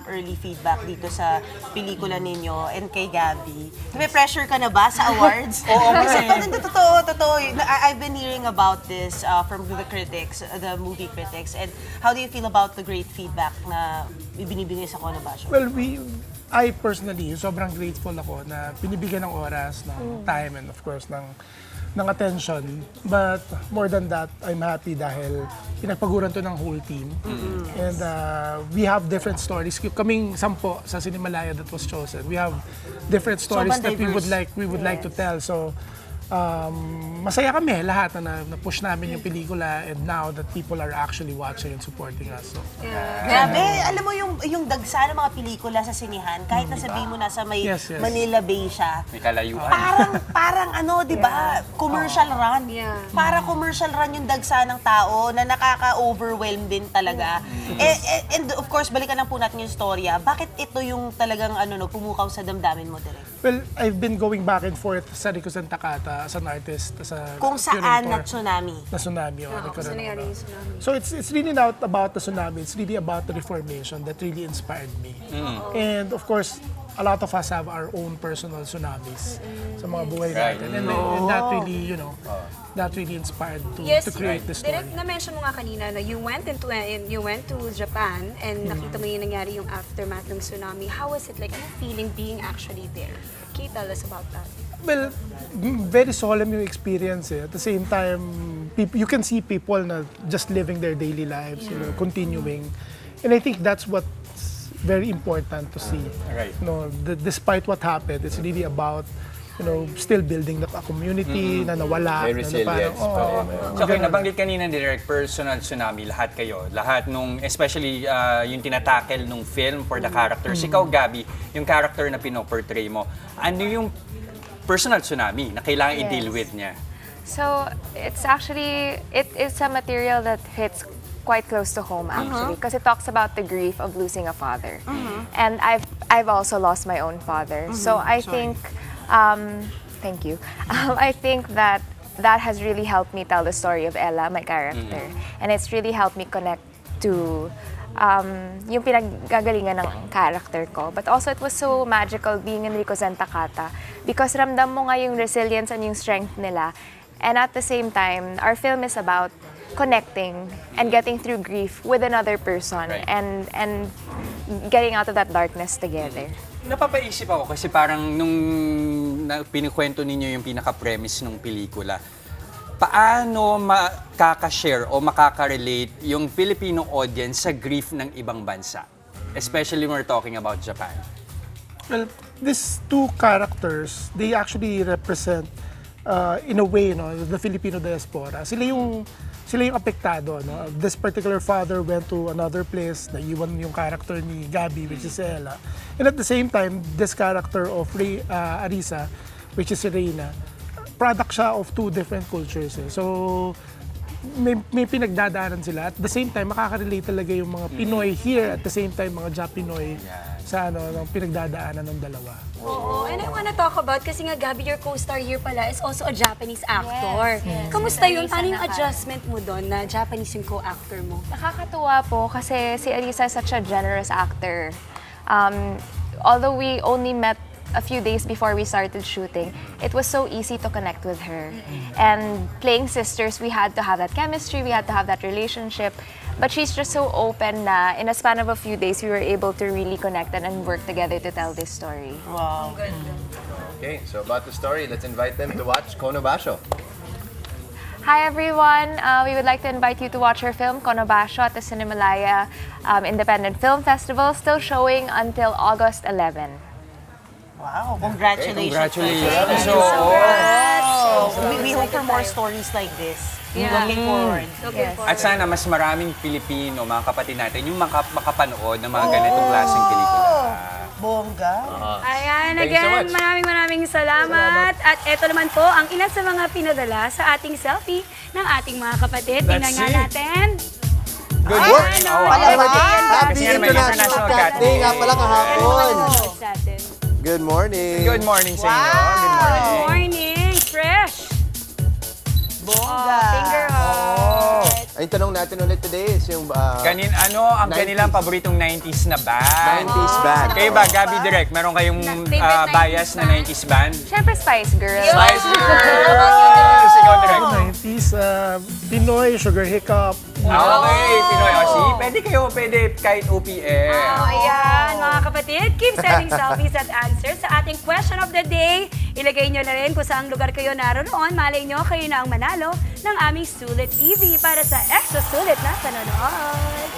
early feedback dito sa pelikula ninyo and kay Gabby. May pressure ka na ba sa awards? Oo, Kasi kasi- totoo. I've been hearing about this from the critics, the movie critics. And how do you feel about the great feedback na ibinibigay sa Conobacio? Well, I personally, sobrang grateful ako na binibigyan ng oras, ng time, and of course, ng attention. But more than that, I'm happy dahil pinagpaguran to ng whole team. And we have different stories. Kaming 10 sa Cinemalaya that was chosen. We have different stories Sobrang that we diverse. would like to tell. So masaya kami lahat na push namin yung pelikula, and now that people are actually watching and supporting us. So, Grabe, alam mo yung dagsa ng mga pelikula sa sinihan, kahit nasabihin mo nasa may Yes, yes. Manila Bay siya, May kalayuan. parang ano, di ba? Commercial run. Para commercial run yung dagsa ng tao na nakaka-overwhelm din talaga. And of course, balikan lang po natin yung storya. Bakit ito yung talagang pumukaw sa damdamin mo, direct? well, I've been going back and forth sa Rico Santa Cata as an artist, as a Kung saan na curator. tsunami. Na tsunami. Kasi nangyari yung tsunami. So it's really not about the tsunami, it's really about the reformation that really inspired me. And of course, a lot of us have our own personal tsunamis sa mga buhay Right. natin. And that really, that really inspired to create the story. Direct na-mention mo nga kanina na you went to Japan and nakita mo yung nangyari yung aftermath ng tsunami. How was it like? Ano feeling being actually there? Can you tell us about that? Well, very solemn yung experience. At the same time, you can see people na just living their daily lives, continuing. And I think that's what's very important to see. Right. Despite what happened, it's really about still building the community na nawala. May resilience pa rin. So, okay, nabanggit kanina, direct personal tsunami, lahat kayo. Lahat nung, especially yung tinatakel nung film for the characters. Ikaw, Gabby, yung character na pinoportray mo, ano yung personal tsunami na kailangan i-deal with niya? So, it's actually, it is a material that hits quite close to home actually, because it talks about the grief of losing a father. And I've also lost my own father. So I think, thank you. I think that has really helped me tell the story of Ella, my character. And it's really helped me connect to yung pinaggagalingan ng character ko. But also it was so magical being in Rico Santa Cata because ramdam mo nga yung resilience and yung strength nila. And at the same time, our film is about connecting and getting through grief with another person and getting out of that darkness together. Napapaisip ako kasi parang nung pinikwento ninyo yung pinaka-premise ng pelikula, paano makaka-share o makaka-relate yung Filipino audience sa grief ng ibang bansa? Especially when we're talking about Japan. Well, these two characters, they actually represent, in a way, the Filipino diaspora. Sila yung apektado. This particular father went to another place, naiwan yung character ni Gabby, which is Ella. And at the same time, this character of Arisa, which is Reina, product siya of two different cultures. So, may pinagdadaanan sila. At the same time, makaka-relate talaga yung mga Pinoy here, at the same time, mga Japinoy sa ng pinagdadaanan ng dalawa. Oo, and I wanna talk about, kasi nga Gabby, your co-star here pala is also a Japanese actor. Kamusta yun? Paano yung adjustment mo doon na Japanese yung co-actor mo? Nakakatuwa po kasi si Arisa is such a generous actor. Although we only met a few days before we started shooting, it was so easy to connect with her. And playing sisters, we had to have that chemistry, we had to have that relationship. But she's just so open na in a span of a few days, we were able to really connect and work together to tell this story. Wow. Okay, so about the story, let's invite them to watch Conobacio. Hi everyone! We would like to invite you to watch our film, Conobacio, at the Cinemalaya Independent Film Festival, still showing until August 11. Wow, congratulations. Congratulations. We hope for more stories like this. Looking forward. At sana mas maraming Pilipino, mga kapatid natin, yung makapanood ng mga ganitong klaseng pelikula. Bongga. Ayan, Thank you so again, much. maraming salamat. At eto naman po ang ilan sa mga pinadala sa ating selfie ng ating mga kapatid. Tingnan nga natin. Good work! Happy Kasi may International Cat Day nga pala kahapon. Good morning. Good morning sa inyo. Good morning. Morning, fresh. Bongga. Finger heart. Ay, tanong natin ulit today is yung... Ano ang 90s. kanilang paboritong 90s na band? 90s band. Kayo ba, Gabby Direct, meron kayong favorite bias 90s na 90s band? Siyempre, Spice Girls. Spice Girls! Ikaw, Direct. 90s, Pinoy, Sugar Hiccup. Okay, Pinoy. Pwede kahit OPM. Ayan, mga kapatid, keep sending selfies at answers sa ating question of the day. Ilagay nyo na rin kung saang lugar kayo naroon. Malay nyo, kayo na ang manalo ng aming Sulit TV para sa extra sulit na panonood.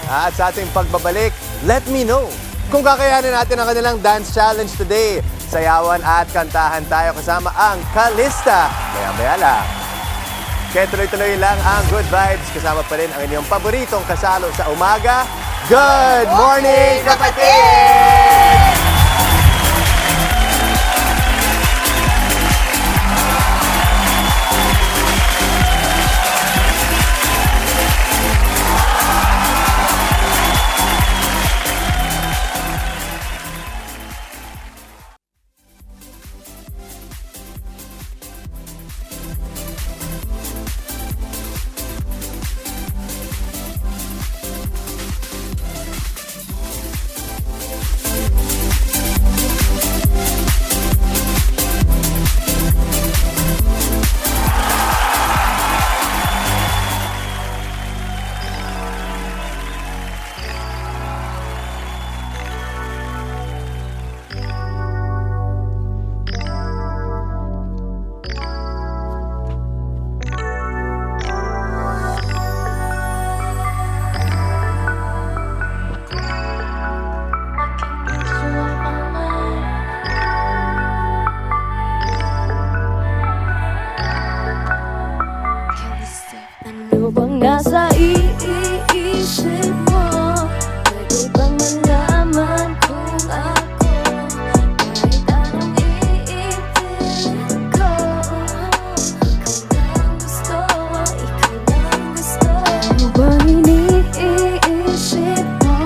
At sa ating pagbabalik, let me know kung kakayanin natin ang kanilang dance challenge today. Sayawan at kantahan tayo kasama ang Kalista. Maya-maya lang. Kaya tuloy-tuloy lang ang good vibes. Kasama pa rin ang inyong paboritong kasalo sa umaga. Good morning, kapatid! Ano bang nasa iisip mo? Pwede bang malaman kung ako kahit anong iipilit ko? Ikaw lang gusto, ikaw lang gusto. Ano bang iniisip mo?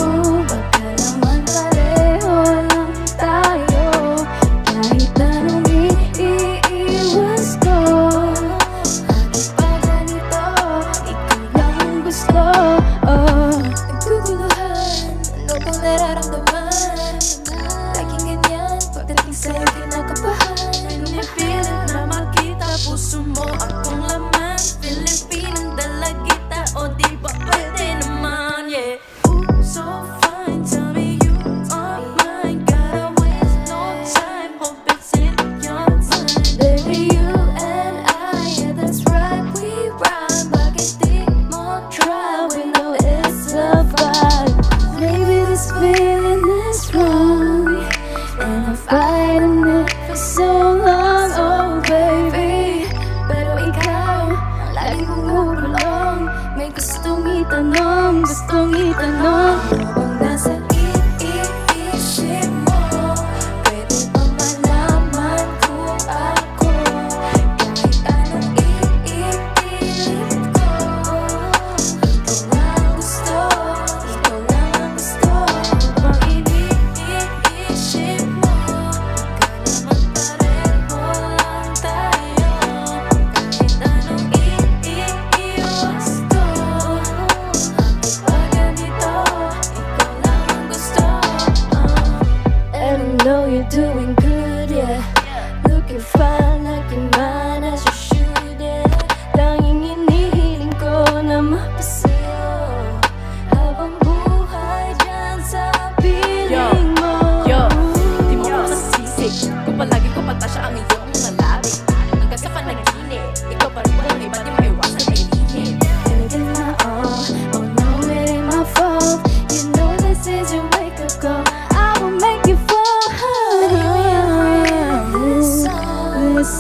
Baka naman pareho lang tayo kahit anong iiwas ko. Naguguluhan, ano bang nararamdaman? Laging ganyan, pagdating sa'yo kinakabahan. Pinipilit na makita puso mo akong laman. Pilipinang dalagita, o di ba pwede naman, yeah. Ooh, so fine, tell me you are mine. Gotta waste no time, hope it's in your mind. Baby, you and I, yeah, that's right, we rhyme. Bakit di mo try, we know it's a vibe. Maybe this feeling is wrong, and I'm fighting it for so long, oh baby. Pero ikaw, ang lagi kong hurulong. May gustong itanong, gustong itanong. Ano bang nasa iisip mo? Pwede bang malaman kung ako kahit anong iipilit ko? Ikaw lang gusto, ikaw lang gusto. Ano bang iniisip mo? Baka naman pareho lang tayo kahit anong iiwas ko. Pag ganito, ikaw lang ang gusto. And I know you're doing good, yeah. Looking fine like your mind as you should, yeah. Tanging inihiling ko na mapasayo habang buhay dyan sa piling mo. Di mo ako nasisig kung palagi ko patasya ang iyong nalabi. Hanggang sa panaginip, ikaw pa rin walang iba, di maiwasan may lihim. Thinking na, oh no, it ain't my fault. You know this is your wake-up call. I will make you fall. This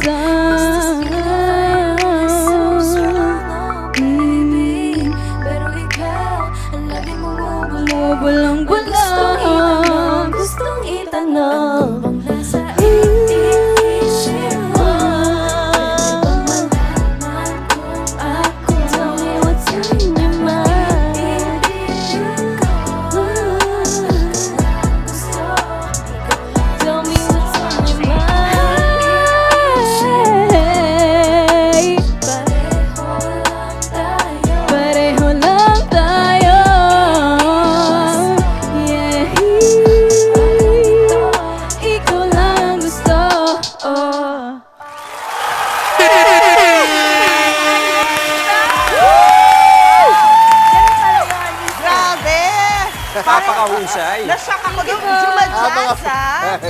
napakahusay. Nashock ako yung Jumajazz, ha?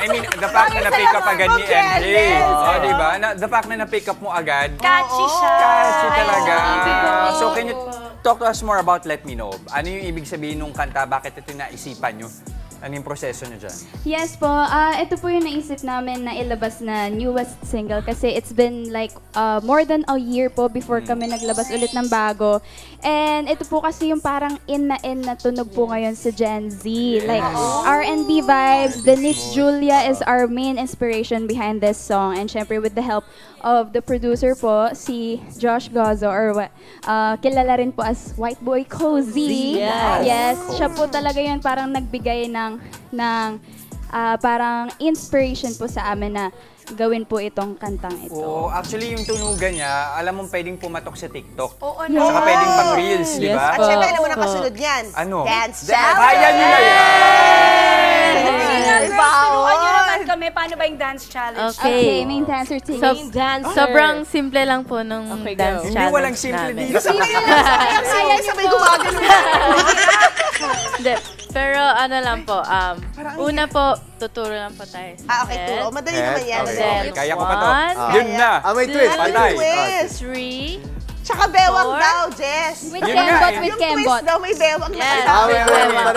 I mean, the fact na na-pick up agad ni MJ. Oh, di ba? The fact na na-pick up mo agad. Catchy siya. Catchy talaga. So, can you talk to us more about Let Me Know? Ano yung ibig sabihin nung kanta? Bakit ito naisipan nyo? Ano yung proseso nyo dyan? Yes po, ito po yung naisip namin na ilabas na newest single kasi it's been like more than a year po before kami naglabas ulit ng bago. And ito po kasi yung parang in na tunog po ngayon sa Gen Z. Like R&B vibes, Denise Julia is our main inspiration behind this song. And syempre with the help of the producer po, si Josh Gozo, or kilala rin po as White Boy Cozy. Yes, siya po talaga yun parang nagbigay ng parang inspiration po sa amin na gawin po itong kantang ito. Oh, actually, yung tunugan niya, alam mong pwedeng pumatok sa TikTok. Oo, no. Saka pwedeng pang reels, di ba? At syempre, alam mo na kasunod yan. Ano? Dance Challenge! Kaya nyo na yan! Turuan nyo naman kami, paano ba yung dance challenge? Okay, main dancer team. Sobrang simple lang po nung dance challenge. Hindi walang simple dito. Simple lang. Kaya nyo sabay gumagano. Hindi. Pero ano lang po, una po, tuturo lang po tayo. Okay, turo. Madali naman yan. Then, Kaya ko pa to. One, Yun na. May twist. Patay. three, Tsaka bewang daw, Jess. With Kembot, with Yung Kembot. twist daw, may bewang na Yes. kasama.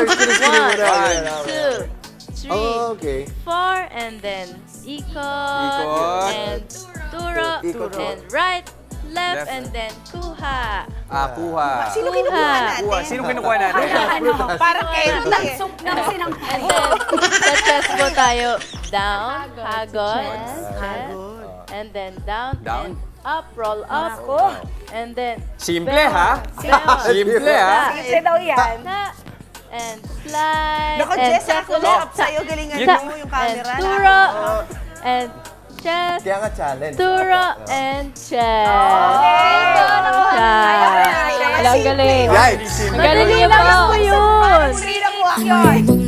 1, 2, 3, 4, and then ikot, and turo, and right, left, and then kuha. Kuha. Sino kinukuha natin? Sino kinukuha natin? Parang kayo. And then, sa chest po tayo, down, hagod, and then down, and up, roll up, and then Simple, ha? Simple, ha? Simple daw yan. And slide, Naku, and Jess, ako up sa'yo. Galingan mo yung camera. and turo, and chest, Kaya nga challenge. turo, and chest. Ang galing. Yikes! Galing lang po yun.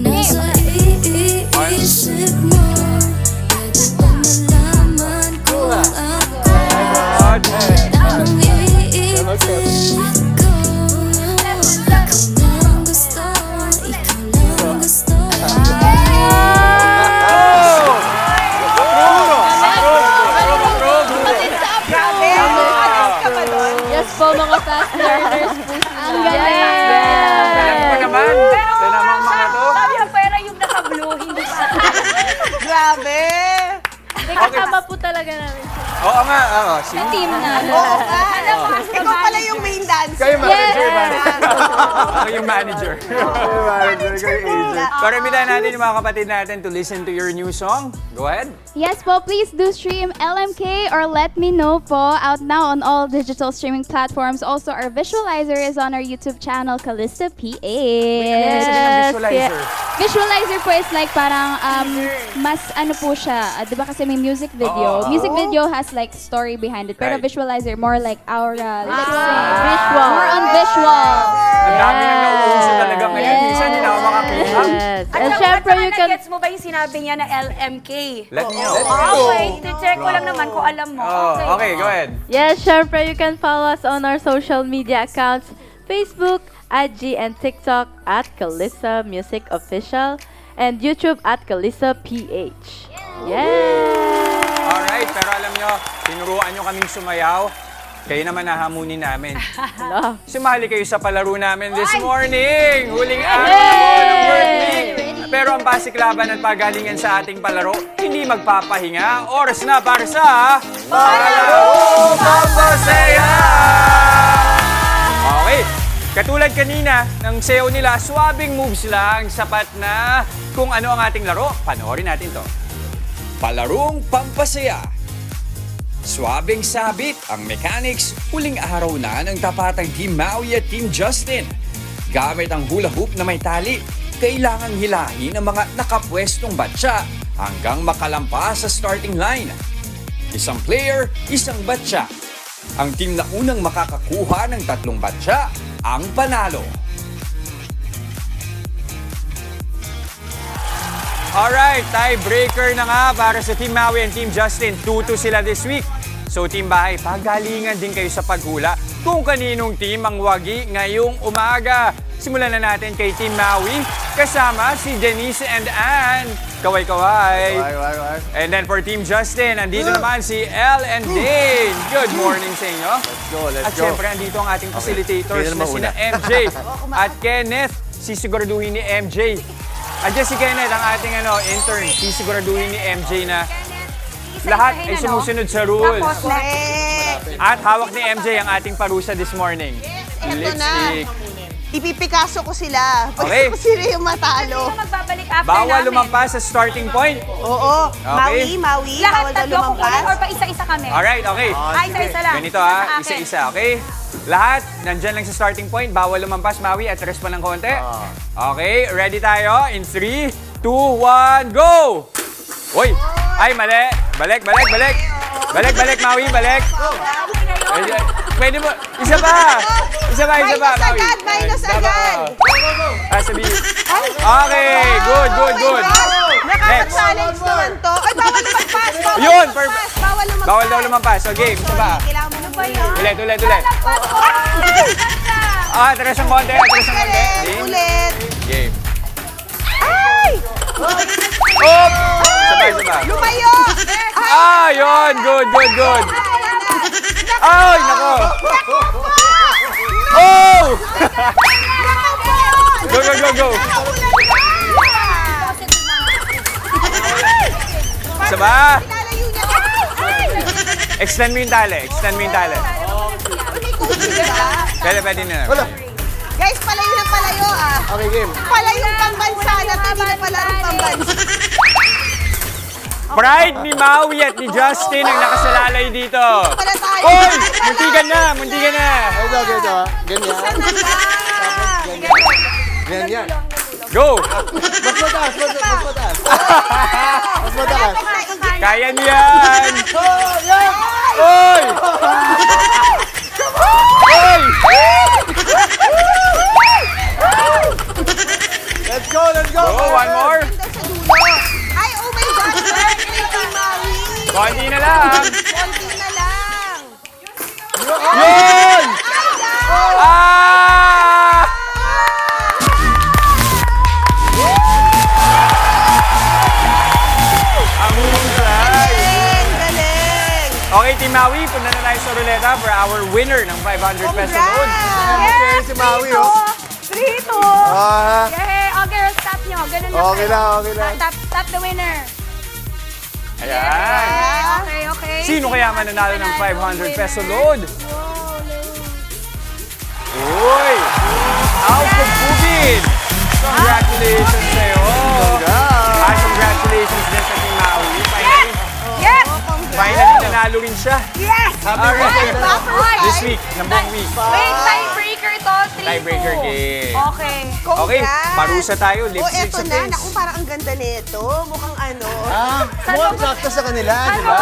Nasa iisip mo, pwede ba malaman ko ang anong iibig ko? Ikaw lang gusto, ikaw lang gusto. Yes po, mga fast learners. Ang galing. Alam ko naman. Sa namang mga to. Sabi ang pera yung naka-blue, hindi pa. Grabe! Kasama po talaga namin siya. Oo nga. Sa team na. Oo nga. Ikaw pala yung main dancer. Kayo manager ba? Ako yung manager. Pero imitahan natin yung mga kapatid natin to listen to your new song. Go ahead. Yes po, please do stream LMK or Let Me Know po, out now on all digital streaming platforms. Also, our visualizer is on our YouTube channel, Calista PH. Visualizer. Visualizer po is like parang mas ano po siya, di ba kasi may music video. Music video has like story behind it. Pero Right. visualizer, more like aura, lip sync. Visual. More on visual. Ang dami nang nauuso talaga ngayon. Yes. Minsan hindi na ako makakuha. And syempre, you can... Gets mo ba yung sinabi niya na LMK? Let me know. Okay, check ko lang naman kung alam mo. Okay, go ahead. Yes, syempre, you can follow us on our social media accounts, Facebook, IG, and TikTok at Calista Music Official, and YouTube at Calista PH. Yeah! Alright, pero alam nyo, tinuruan nyo kaming sumayaw. Kayo naman nahamunin namin. Sumali kayo sa palaro namin this morning. Huling araw ng work week. Pero ang pasiklaban at pagalingan sa ating palaro, hindi magpapahinga. Oras na para sa Palaro Pampasaya! Okay, katulad kanina ng sayaw nila, swabing moves lang, sapat na kung ano ang ating laro. Panoorin natin to. Palarong Pampasaya. Swabing sabit ang mechanics, huling araw na ng tapatang Team Maui at Team Justin. Gamit ang hula hoop na may tali, kailangang hilahin ang mga nakapwestong batya hanggang makalampas sa starting line. Isang player, isang batya. Ang team na unang makakakuha ng 3 batya ang panalo. Alright, tiebreaker na nga para sa Team Maui and Team Justin. 2-2 sila this week. So Team Bahay, pagalingan din kayo sa paghula. kung kaninong team ang wagi ngayong umaga. Simulan na natin kay Team Maui, kasama si Denise and Ann. Kaway-kaway. And then for Team Justin, andito naman si Elle and Dane. Good morning sa inyo. Let's At go. syempre, andito ang ating facilitators na sina MJ at Kenneth. Sisiguraduhin ni MJ. Andiyan si Kenneth, ang ating intern. Sisiguraduhin ni MJ na lahat ay sumusunod sa rules. At hawak ni MJ ang ating parusa this morning. Eto na. Ipipikaso ko sila. Okay. Pag sila yung matalo. Magbabalik after Bawal namin. lumampas sa starting point. Oo. Okay. Maui. Lahat Bawal daw tatlo kukunin lumampas. or pa isa-isa kami? Alright, okay. Isa-isa lang. Ganito Isa sa akin. isa-isa, okay? Lahat, nandyan lang sa starting point. Bawal lumampas, Maui, at rest pa ng konti. Okay, ready tayo? In 3, 2, 1, go! Uy! Ay, mali! Balik, Maui, balik! Pwede mo, isa pa, Minus Maui. agad, minus agad. Sabihin. Okay, good. Nakaka-challenge naman to. Ay, bawal lumagpas. Yun, Bawal daw lumampas. So, game, isa pa. Kailangan mo na Ulit. Atras ang konti. Ulit. Game. Ay! Op! Sabay. Lumayo! Yun. Good. Ay, nako. Oh! Go. Saba. Extend mo yung tali. Pwede na. Guys, palayo ng palayo ah. Okay, game. Palayong pambansa na hindi na palarong pambansa. Pride ni Maui at ni Justin ang nakasalalay dito. Pala tayo. Oy! Muntikan na. Ito. Ganyan. Go! Mas mataas. Kaya niyan! Oy! Let's go. Go, one more. Ay, oh my God! Team Maui. Konti na lang. Yun! Yun! Ang husay. Galing! Okay, Team Maui, punta na tayo sa ruleta for our winner ng 500 peso load. Okay, si Maui, oh. 3-2. Okay, stop nyo. Ganun lang. Okay lang. Stop the winner. Ayan. Okay. Sino kaya mananalo ng 500 peso load? Uy! Alpha Bubin! Congratulations sa'yo! Congratulations din sa Team Maui. Yes! Finally, nanalo rin siya. Yes! Alright. This week, ng buong week. Wait, tiebreaker to. 3-2. Tiebreaker game. Okay. Okay, parusa tayo. Oh, Lipstick eto sa na. face. Naku, parang ang ganda nito. Mukhang ano. Mukhang sakto sa kanila, di ba?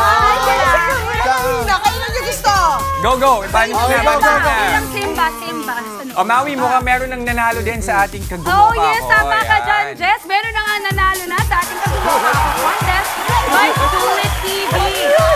Kailan niyo gusto? Go! Ipanis na. Simba. Maui, mukhang meron ng nanalo din sa ating Kagumo Oh, yes, Kako. tama ka Ayan. dyan, Jess. Meron na nga nanalo na sa ating Kagumo contest by Sulit TV.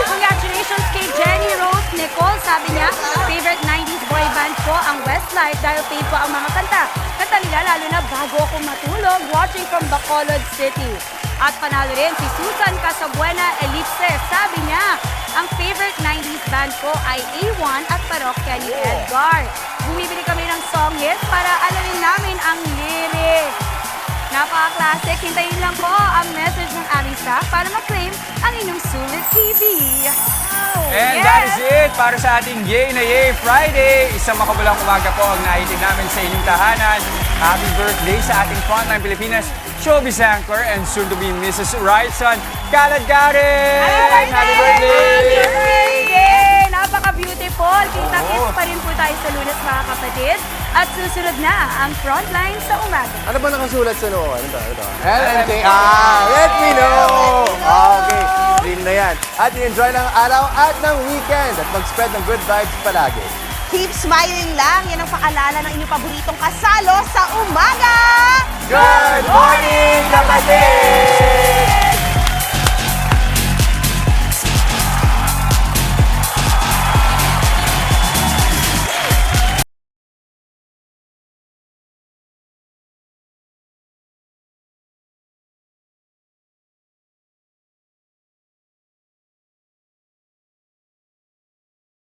Congratulations kay Jenny Rose Nicole. Sabi niya, favorite 90s boy band ko ang Westlife dahil paid ko ang mga kanta. Kanta nila lalo na bago ako matulog, watching from Bacolod City. At panalo rin si Susan Casabuena Elipse. Sabi niya, ang favorite 90s band ko ay A1 at Parokya ni Edgar. Bumibili kami ng song hits para alamin namin ang lyrics. Napaka-classic. Hintayin lang po ang message ng aming staff para mag-claim ang inyong Sulit TV. And that is it para sa ating Yay na Yay Friday. Isang makabulang umaga po ang naitid namin sa inyong tahanan. Happy birthday sa ating Frontline Pilipinas showbiz anchor and soon to be Mrs. Wrightson, Kalad-Garen! Happy birthday! Napaka-beautiful. Kita-kits pa rin po tayo sa Lunes, mga kapatid. At susunod na ang Frontline sa umaga. Ano ba nakasulat sa noo? Ano to? LNK. Let me know! Okay, dream na yan. At i-enjoy ng araw at ng weekend. At mag-spread ng good vibes palagi. Keep smiling lang. Yan ang paalala ng inyong paboritong kasalo sa umaga. Good morning, kapatid!